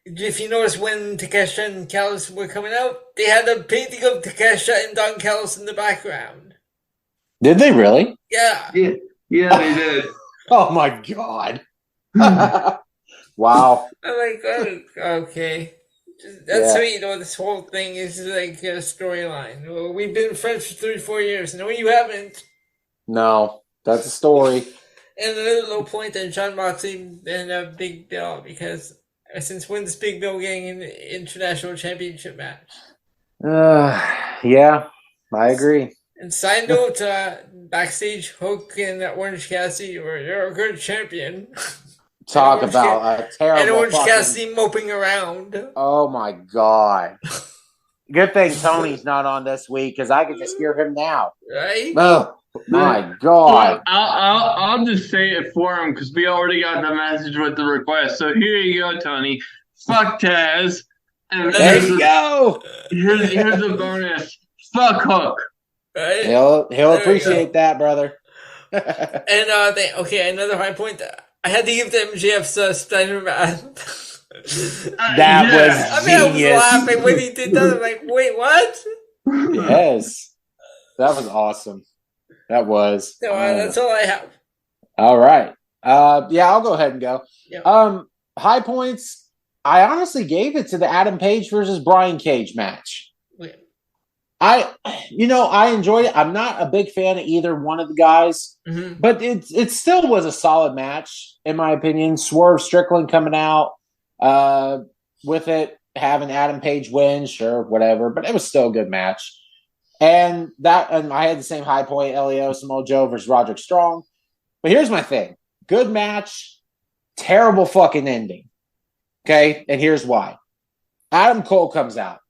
if you notice when Takesha and Callis were coming out, they had a painting of Takesha and Don Callis in the background. Did they really? Yeah. Yeah, they did. Oh my god. Wow. I'm like, okay. That's how you know this whole thing is like a storyline. Well, we've been friends for 3-4 years. No, you haven't. No, that's a story. And another low point that John Moxley and Big Bill, because since when's Big Bill getting an international championship match? Yeah, I agree. And side note, backstage, Hook and Orange Cassidy, you're a good champion. Talk about a terrible and Orange Cassidy moping around. Oh my god. Good thing Tony's not on this week because I can just hear him now. Right? Oh my god. I'll just say it for him because we already got the message with the request. So here you go, Tony. Fuck Taz. And there you go. Here's a bonus. Fuck Hook. Right? He'll appreciate that, brother. And another high point. I had to give the MJF's Steiner match. That was genius. I was laughing when he did that. I'm like, wait, what? Yes. That was awesome. That was. No, that's all I have. All right. I'll go ahead and go. Yep. High points. I honestly gave it to the Adam Page versus Brian Cage match. I enjoyed it. I'm not a big fan of either one of the guys, but it still was a solid match, in my opinion. Swerve Strickland coming out with it, having Adam Page win, sure, whatever, but it was still a good match. And I had the same high point, Elio Samoa Joe versus Roderick Strong. But here's my thing. Good match, terrible fucking ending. Okay? And here's why. Adam Cole comes out.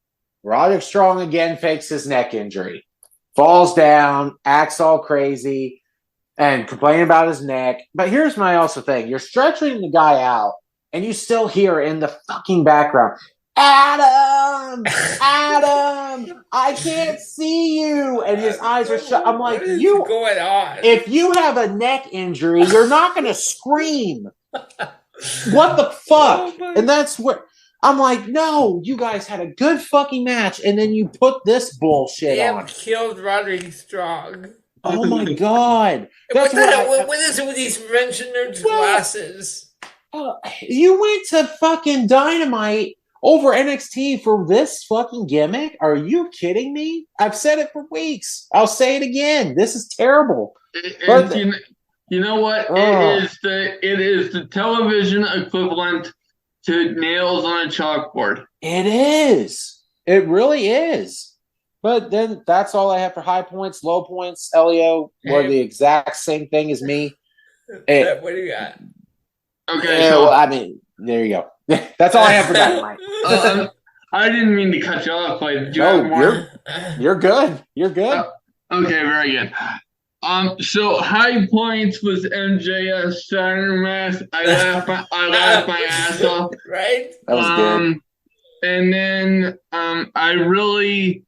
Roderick Strong again fakes his neck injury. Falls down, acts all crazy, and complaining about his neck. But here's my also thing. You're stretching the guy out, and you still hear in the fucking background, Adam, I can't see you. And his eyes are shut. I'm like, what is you going on? If you have a neck injury, you're not going to scream. What the fuck? And that's where I'm like, no, you guys had a good fucking match, and then you put this bullshit on. Killed Roderick Strong. Oh my god! That's what the hell? What is it with these Mentioners glasses? You went to fucking Dynamite over NXT for this fucking gimmick? Are you kidding me? I've said it for weeks. I'll say it again. This is terrible. You know what? It is the television equivalent to nails on a chalkboard. It is. It really is. But then that's all I have for high points. Low points, Elio, were the exact same thing as me. What do you got? Okay, there you go. That's all I have for Dynamite. I didn't mean to cut you off. You're good. You're good. Okay, very good. So high points was MJF Saturn Mask. I laughed my ass off. Right? That was good. And then I really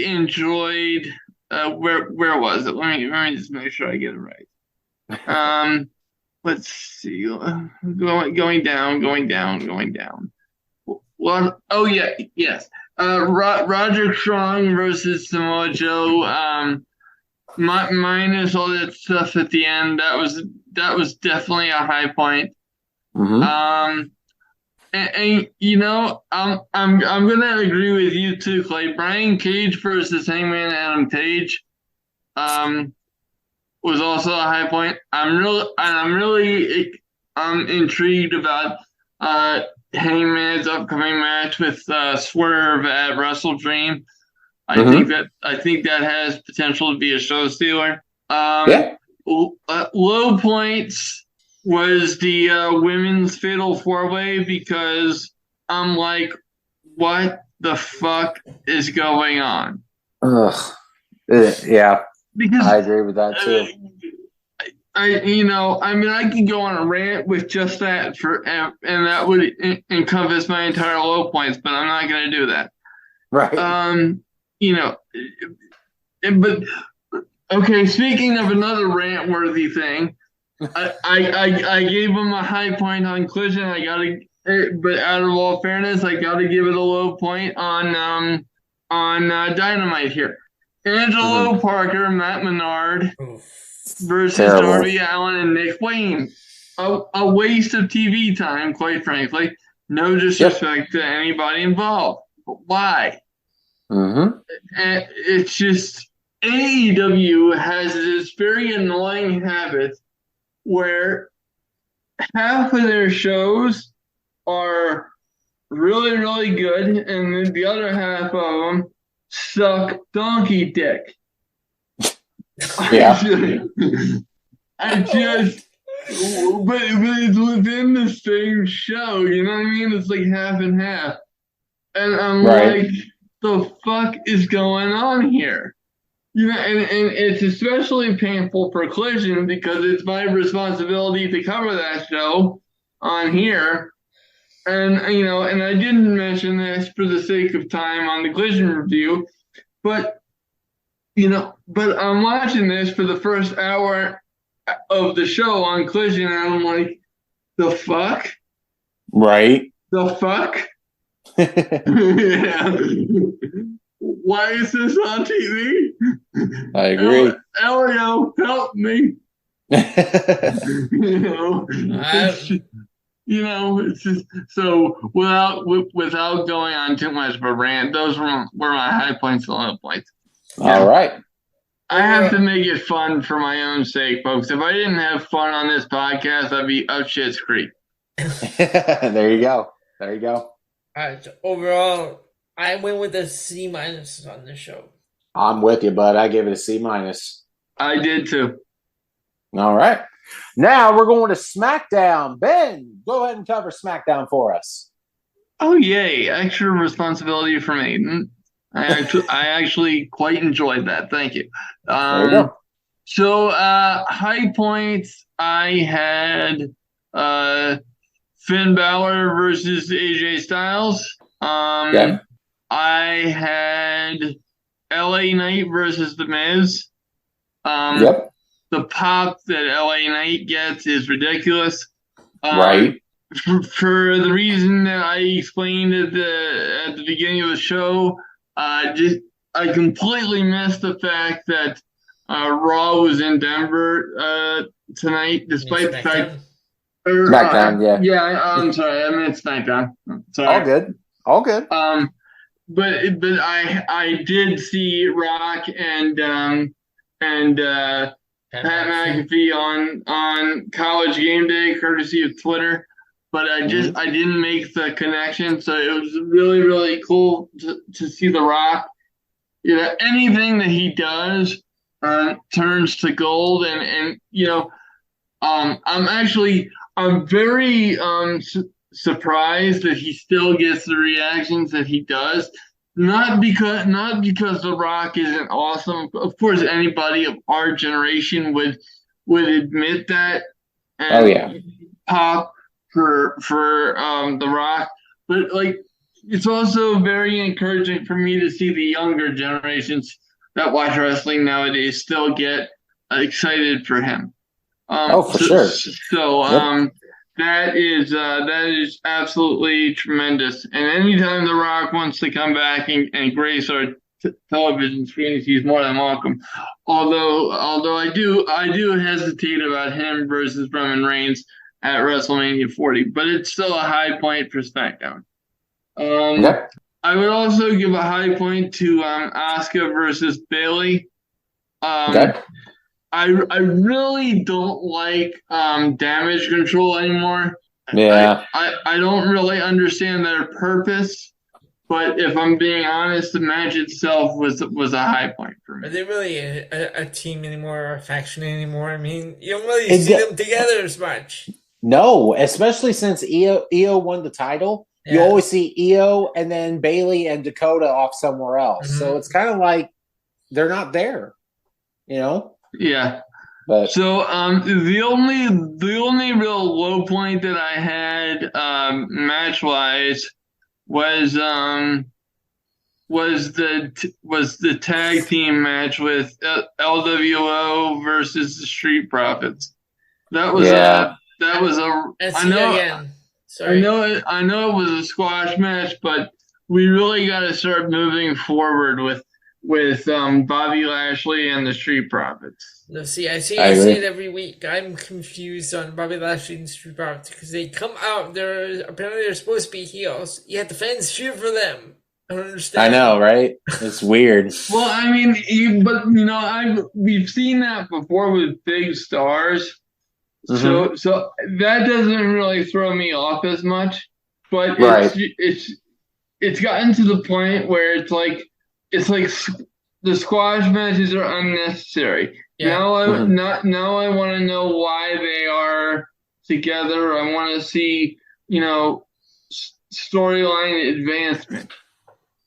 enjoyed where was it? Let me just make sure I get it right. Let's see. Going down. Well, oh yeah, yes. Roger Strong versus Samoa Joe. Minus all that stuff at the end, that was definitely a high point. Mm-hmm. And you know, I'm gonna agree with you too, Clay. Brian Cage versus Hangman Adam Page, was also a high point. I'm really intrigued about Hangman's upcoming match with Swerve at Wrestle Dream. I think that has potential to be a show stealer. Low points was the women's fatal 4-way because I'm like, what the fuck is going on? Ugh. Yeah. Because I agree with that too. I could go on a rant with just that and that would encompass my entire low points, but I'm not going to do that. Right. But okay. Speaking of another rant-worthy thing, I gave him a high point on Collision. But out of all fairness, I got to give it a low point on Dynamite here. Angelo Parker, Matt Menard versus Darby Allin and Nick Wayne. A waste of TV time, quite frankly. No disrespect to anybody involved. But why? Mm-hmm. And it's just AEW has this very annoying habit where half of their shows are really, really good, and then the other half of them suck donkey dick. Yeah. But it's within the same show, you know what I mean? It's like half and half. And I'm like, the fuck is going on here? And it's especially painful for Collision because it's my responsibility to cover that show on here. And and I didn't mention this for the sake of time on the Collision review, but I'm watching this for the first hour of the show on Collision, and I'm like, the fuck? Right. The fuck? Yeah. Why is this on TV? I agree. Elio, help me. It's just so without going on too much of a rant, those were my high points and low points. All right. I have to make it fun for my own sake, folks. If I didn't have fun on this podcast, I'd be up shit's creek. There you go. All right. So overall, I went with a C- on this show. I'm with you, bud. I gave it a C-. I did too. All right. Now we're going to SmackDown. Ben, go ahead and cover SmackDown for us. Oh, yay. Extra responsibility for me. I actually quite enjoyed that. Thank you. There you go. So high points, I had Finn Balor versus AJ Styles. Okay. I had LA Knight versus The Miz. Yep. The pop that LA Knight gets is ridiculous. Right. For the reason that I explained at the beginning of the show, I completely missed the fact that Raw was in Denver tonight, despite the fact. SmackDown, yeah. Yeah, I'm sorry, I meant SmackDown. Sorry. All good. But I did see Rock and Pat McAfee on College Game Day, courtesy of Twitter. But I didn't make the connection, so it was really, really cool to see The Rock. You know, anything that he does turns to gold, and you know, I'm very surprised that he still gets the reactions that he does. Not because The Rock isn't awesome. Of course, anybody of our generation would admit that. And pop for The Rock, but like it's also very encouraging for me to see the younger generations that watch wrestling nowadays still get excited for him. For sure. So that is absolutely tremendous. And anytime The Rock wants to come back and grace our television screens, he's more than welcome. Although I do hesitate about him versus Roman Reigns at WrestleMania 40, but it's still a high point for SmackDown. I would also give a high point to Asuka versus Bayley. I really don't like Damage Control anymore. Yeah. I don't really understand their purpose, but if I'm being honest, the match itself was a high point for me. Are they really a team anymore or a faction anymore? I mean, you don't really see them together as much. No, especially since Io won the title. Yeah. You always see Io and then Bayley and Dakota off somewhere else. So it's kind of like they're not there, you know? Yeah. But so the only real low point that I had match wise was the tag team match with LWO versus the Street Profits. That was a I know it was a squash match, but we really got to start moving forward with Bobby Lashley and the Street Profits. No, I see it every week. I'm confused on Bobby Lashley and the Street Profits because they come out. Apparently they're supposed to be heels. Yet the fans cheer for them. I don't understand. I know, right? It's weird. Well, I mean, we've seen that before with big stars. So that doesn't really throw me off as much, but it's gotten to the point where it's like the squash matches are unnecessary. Yeah. Now I want to know why they are together. I want to see storyline advancement.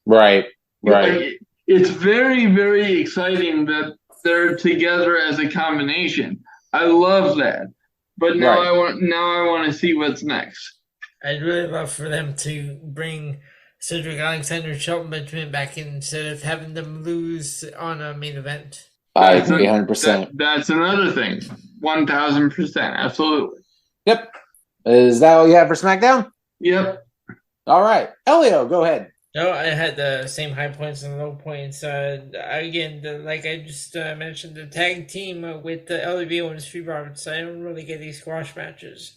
Right. It's very, very exciting that they're together as a combination. I love that. But now I want to see what's next. I'd really love for them to bring Cedric Alexander, Shelton Benjamin back in instead of having them lose on a main event. I agree 100%. That's another thing. 1,000%. Absolutely. Yep. Is that all you have for SmackDown? Yep. All right. Elio, go ahead. No, I had the same high points and low points. Again, like I just mentioned, the tag team with the LWO and Street Profits, I don't really get these squash matches.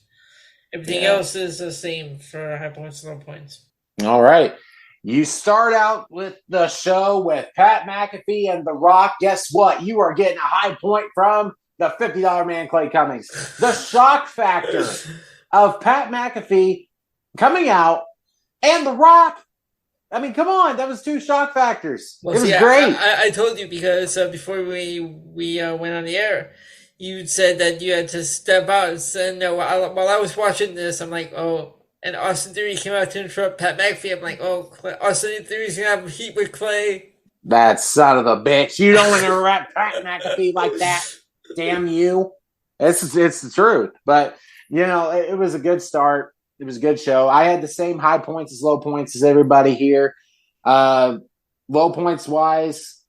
Everything else is the same for high points and low points. All right. You start out with the show with Pat McAfee and The Rock. Guess what? You are getting a high point from the $50 man, Clay Cummings. The shock factor of Pat McAfee coming out and The Rock. I mean, come on. That was 2 shock factors. Well, it was great. I told you because before we went on the air, you said that you had to step out. And while I was watching this, I'm like, oh. And Austin Theory came out to interrupt Pat McAfee. I'm like, oh, Austin Theory's going to have heat with Clay. That son of a bitch. You don't interrupt Pat McAfee like that. Damn you. It's the truth. But, it was a good start. It was a good show. I had the same high points as low points as everybody here. Low points wise,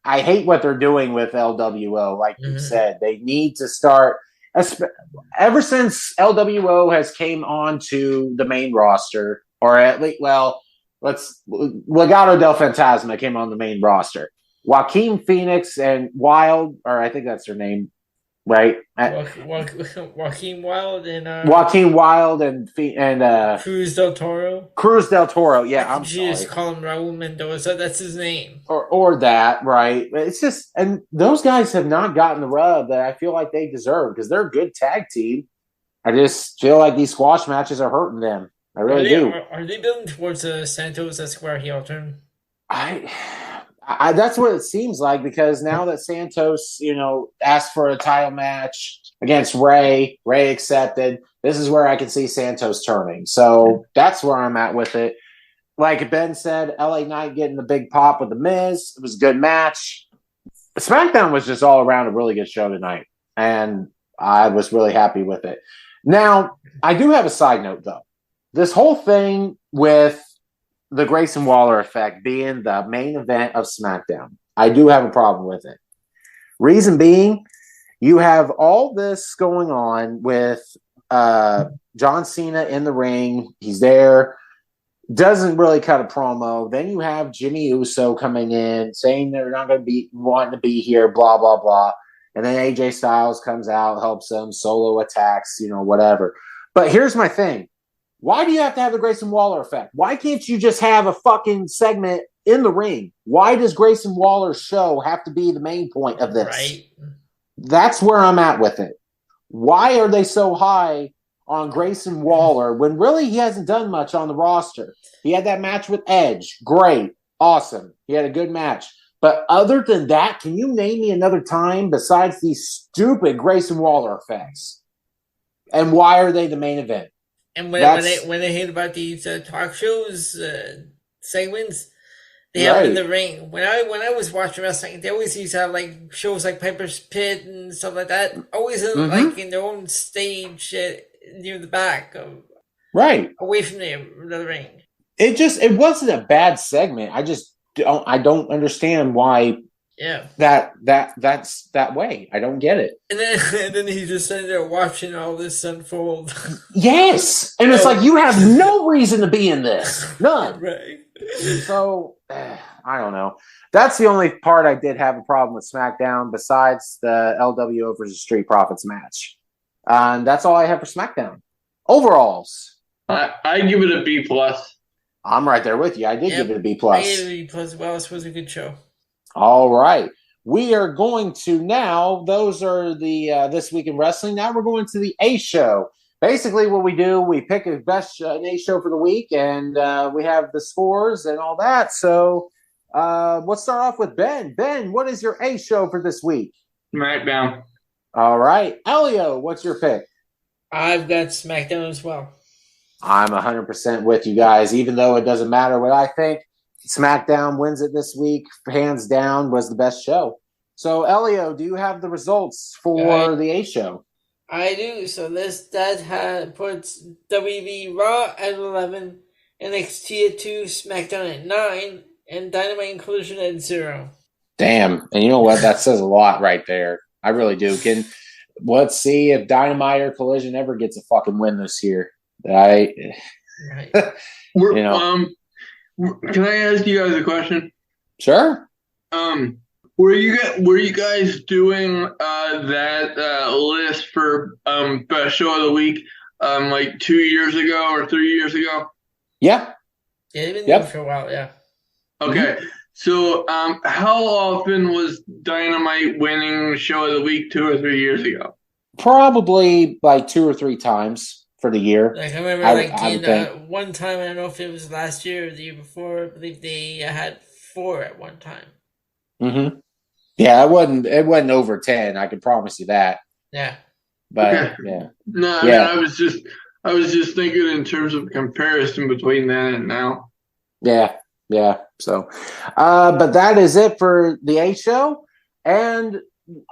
I hate what they're doing with LWO. Like you said, they need to start. Ever since LWO has came on to the main roster, or at least, Legado del Fantasma came on the main roster. Joaquin Phoenix and Wild, or I think that's their name, right? Joaquin Wild and Cruz del Toro. Cruz del Toro, yeah. I'm sorry. Just call him Raul Mendoza. That's his name. Or that, right? It's just, and those guys have not gotten the rub that I feel like they deserve because they're a good tag team. I just feel like these squash matches are hurting them. I really do. Are they building towards a Santos Escobar heel turn? That's what it seems like because now that Santos, asked for a title match against Ray accepted. This is where I can see Santos turning. So that's where I'm at with it. Like Ben said, LA Knight getting the big pop with The Miz. It was a good match. SmackDown was just all around a really good show tonight, and I was really happy with it. Now, I do have a side note, though. This whole thing with the Grayson Waller effect being the main event of SmackDown, I do have a problem with it. Reason being, you have all this going on with John Cena in the ring. He's there. Doesn't really cut a promo. Then you have Jimmy Uso coming in saying they're not going to be wanting to be here, blah, blah, blah. And then AJ Styles comes out, helps them, solo attacks, whatever. But here's my thing. Why do you have to have the Grayson Waller effect? Why can't you just have a fucking segment in the ring? Why does Grayson Waller's show have to be the main point of this? Right. That's where I'm at with it. Why are they so high on Grayson Waller when really he hasn't done much on the roster? He had that match with Edge. Great. Awesome. He had a good match. But other than that, can you name me another time besides these stupid Grayson Waller effects? And why are they the main event? And when I hear about these talk shows segments, they have it in the ring. When I was watching wrestling, they always used to have like shows like Piper's Pit and stuff like that. Always like in their own stage near the back, away from the ring. It wasn't a bad segment. I don't understand why. Yeah, that's that way. I don't get it. And then he's just sitting there watching all this unfold. Yes, and it's like you have no reason to be in this, none. Right. So I don't know. That's the only part I did have a problem with SmackDown, besides the LWO versus Street Profits match. And that's all I have for SmackDown. Overalls, I give it a B+. I'm right there with you. I did give it a B+. I gave it a B+. Well, this was a good show. All right. We are going to now, those are the This Week in Wrestling. Now we're going to the A Show. Basically what we do, we pick a best A Show for the week, and we have the scores and all that. So let's start off with Ben. Ben, what is your A Show for this week? SmackDown. All right. Elio, what's your pick? I've got SmackDown as well. I'm 100% with you guys, even though it doesn't matter what I think. SmackDown wins it this week, hands down, was the best show. So, Elio, do you have the results for the A Show? I do. So that puts WWE Raw at 11, NXT at 2, SmackDown at 9, and Dynamite and Collision at 0. Damn. And you know what? That says a lot right there. I really do. Let's see if Dynamite or Collision ever gets a fucking win this year. Right. Can I ask you guys a question? Sure. Were you guys doing that list for best show of the week like 2 years ago or 3 years ago? Yeah. Yeah, they've been doing it for a while. Yeah. Okay. So how often was Dynamite winning show of the week 2 or 3 years ago? Probably like 2 or 3 times for the year. Like I remember, one time, I don't know if it was last year or the year before, I believe they had 4 at one time. Mm-hmm. Yeah, it wasn't over 10. I can promise you that. Yeah. But yeah. No, I mean, I was just thinking in terms of comparison between then and now. Yeah. So, but that is it for the A Show, and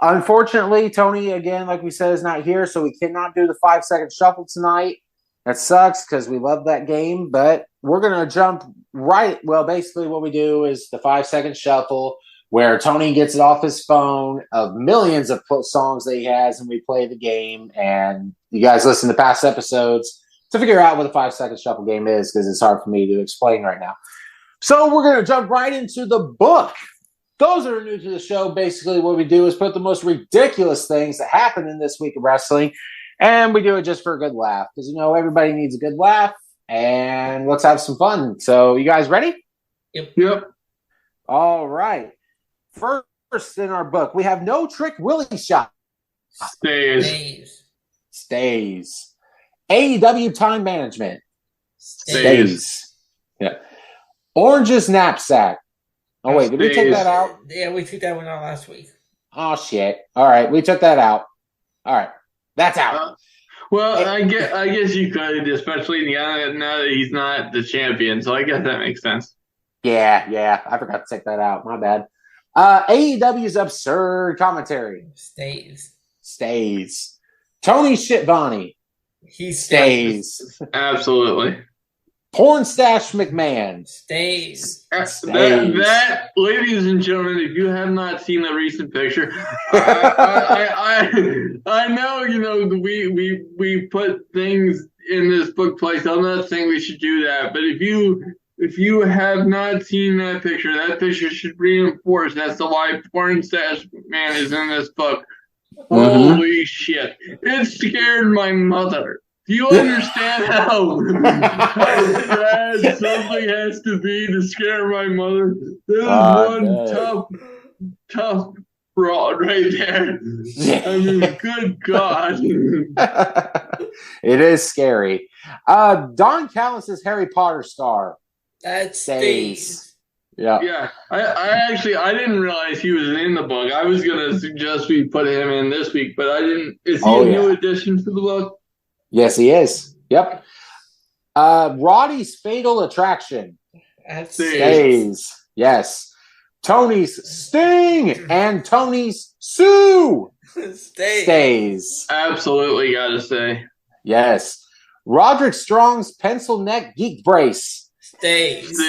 unfortunately, Tony, again, like we said, is not here, so we cannot do the 5-second shuffle tonight. That sucks because we love that game, but we're going to jump right. Well, basically what we do is the 5-second shuffle where Tony gets it off his phone of millions of songs that he has, and we play the game. And you guys listen to past episodes to figure out what the 5-second shuffle game is, because it's hard for me to explain right now. So we're going to jump right into the book. Those that are new to the show, basically what we do is put the most ridiculous things that happen in this week of wrestling, and we do it just for a good laugh, because, you know, everybody needs a good laugh, and let's have some fun. So you guys ready? Yep. All right. First in our book, we have No Trick Willie Shot. Stays. AEW Time Management. Stays. Yeah. Orange's Knapsack. Oh, wait, did we take that out? Yeah, we took that one out last week. Oh, shit. All right, we took that out. All right, that's out. Well, I guess you could, especially now that he's not the champion, so I guess that makes sense. Yeah, I forgot to take that out. My bad. AEW's Absurd Commentary. Stays. Tony Schiavone. He stays. Absolutely. Porn Stash McMahon. Stays. That, ladies and gentlemen, if you have not seen the recent picture, I know, you know, we put things in this book place. I'm not saying we should do that, but if you have not seen that picture should reinforce as to why Porn Stash McMahon is in this book. Mm-hmm. Holy shit. It scared my mother. Do you understand how bad something has to be to scare my mother? This is one tough fraud right there. I mean, good God. It is scary. Don Callis' Harry Potter star. That stays. Yeah. I didn't realize he was in the book. I was gonna suggest we put him in this week, but I didn't. Is he a new addition to the book? Yes, he is. Yep. Roddy's Fatal Attraction. That stays. Yes. Tony's Sting and Tony's Sue. Stays. Absolutely gotta say. Yes. Roderick Strong's Pencil Neck Geek Brace. Stays.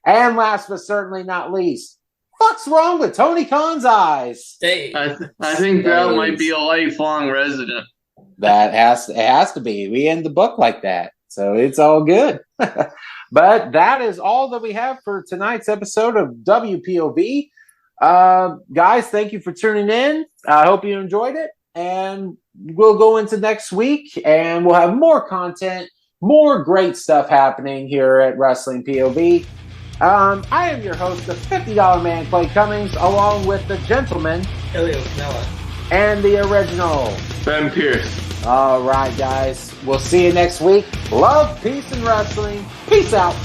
And last but certainly not least, what's wrong with Tony Khan's eyes? Stays. I think that might be a lifelong resident. It has to be. We end the book like that, so it's all good. But that is all that we have for tonight's episode of WPOV. Guys, thank you for tuning in. I hope you enjoyed it, and we'll go into next week, and we'll have more content, more great stuff happening here at Wrestling POV. I am your host, the $50 Man, Clay Cummings, along with the gentleman, Elio Canella, and the original, Ben Pierce. All right, guys. We'll see you next week. Love, peace, and wrestling. Peace out.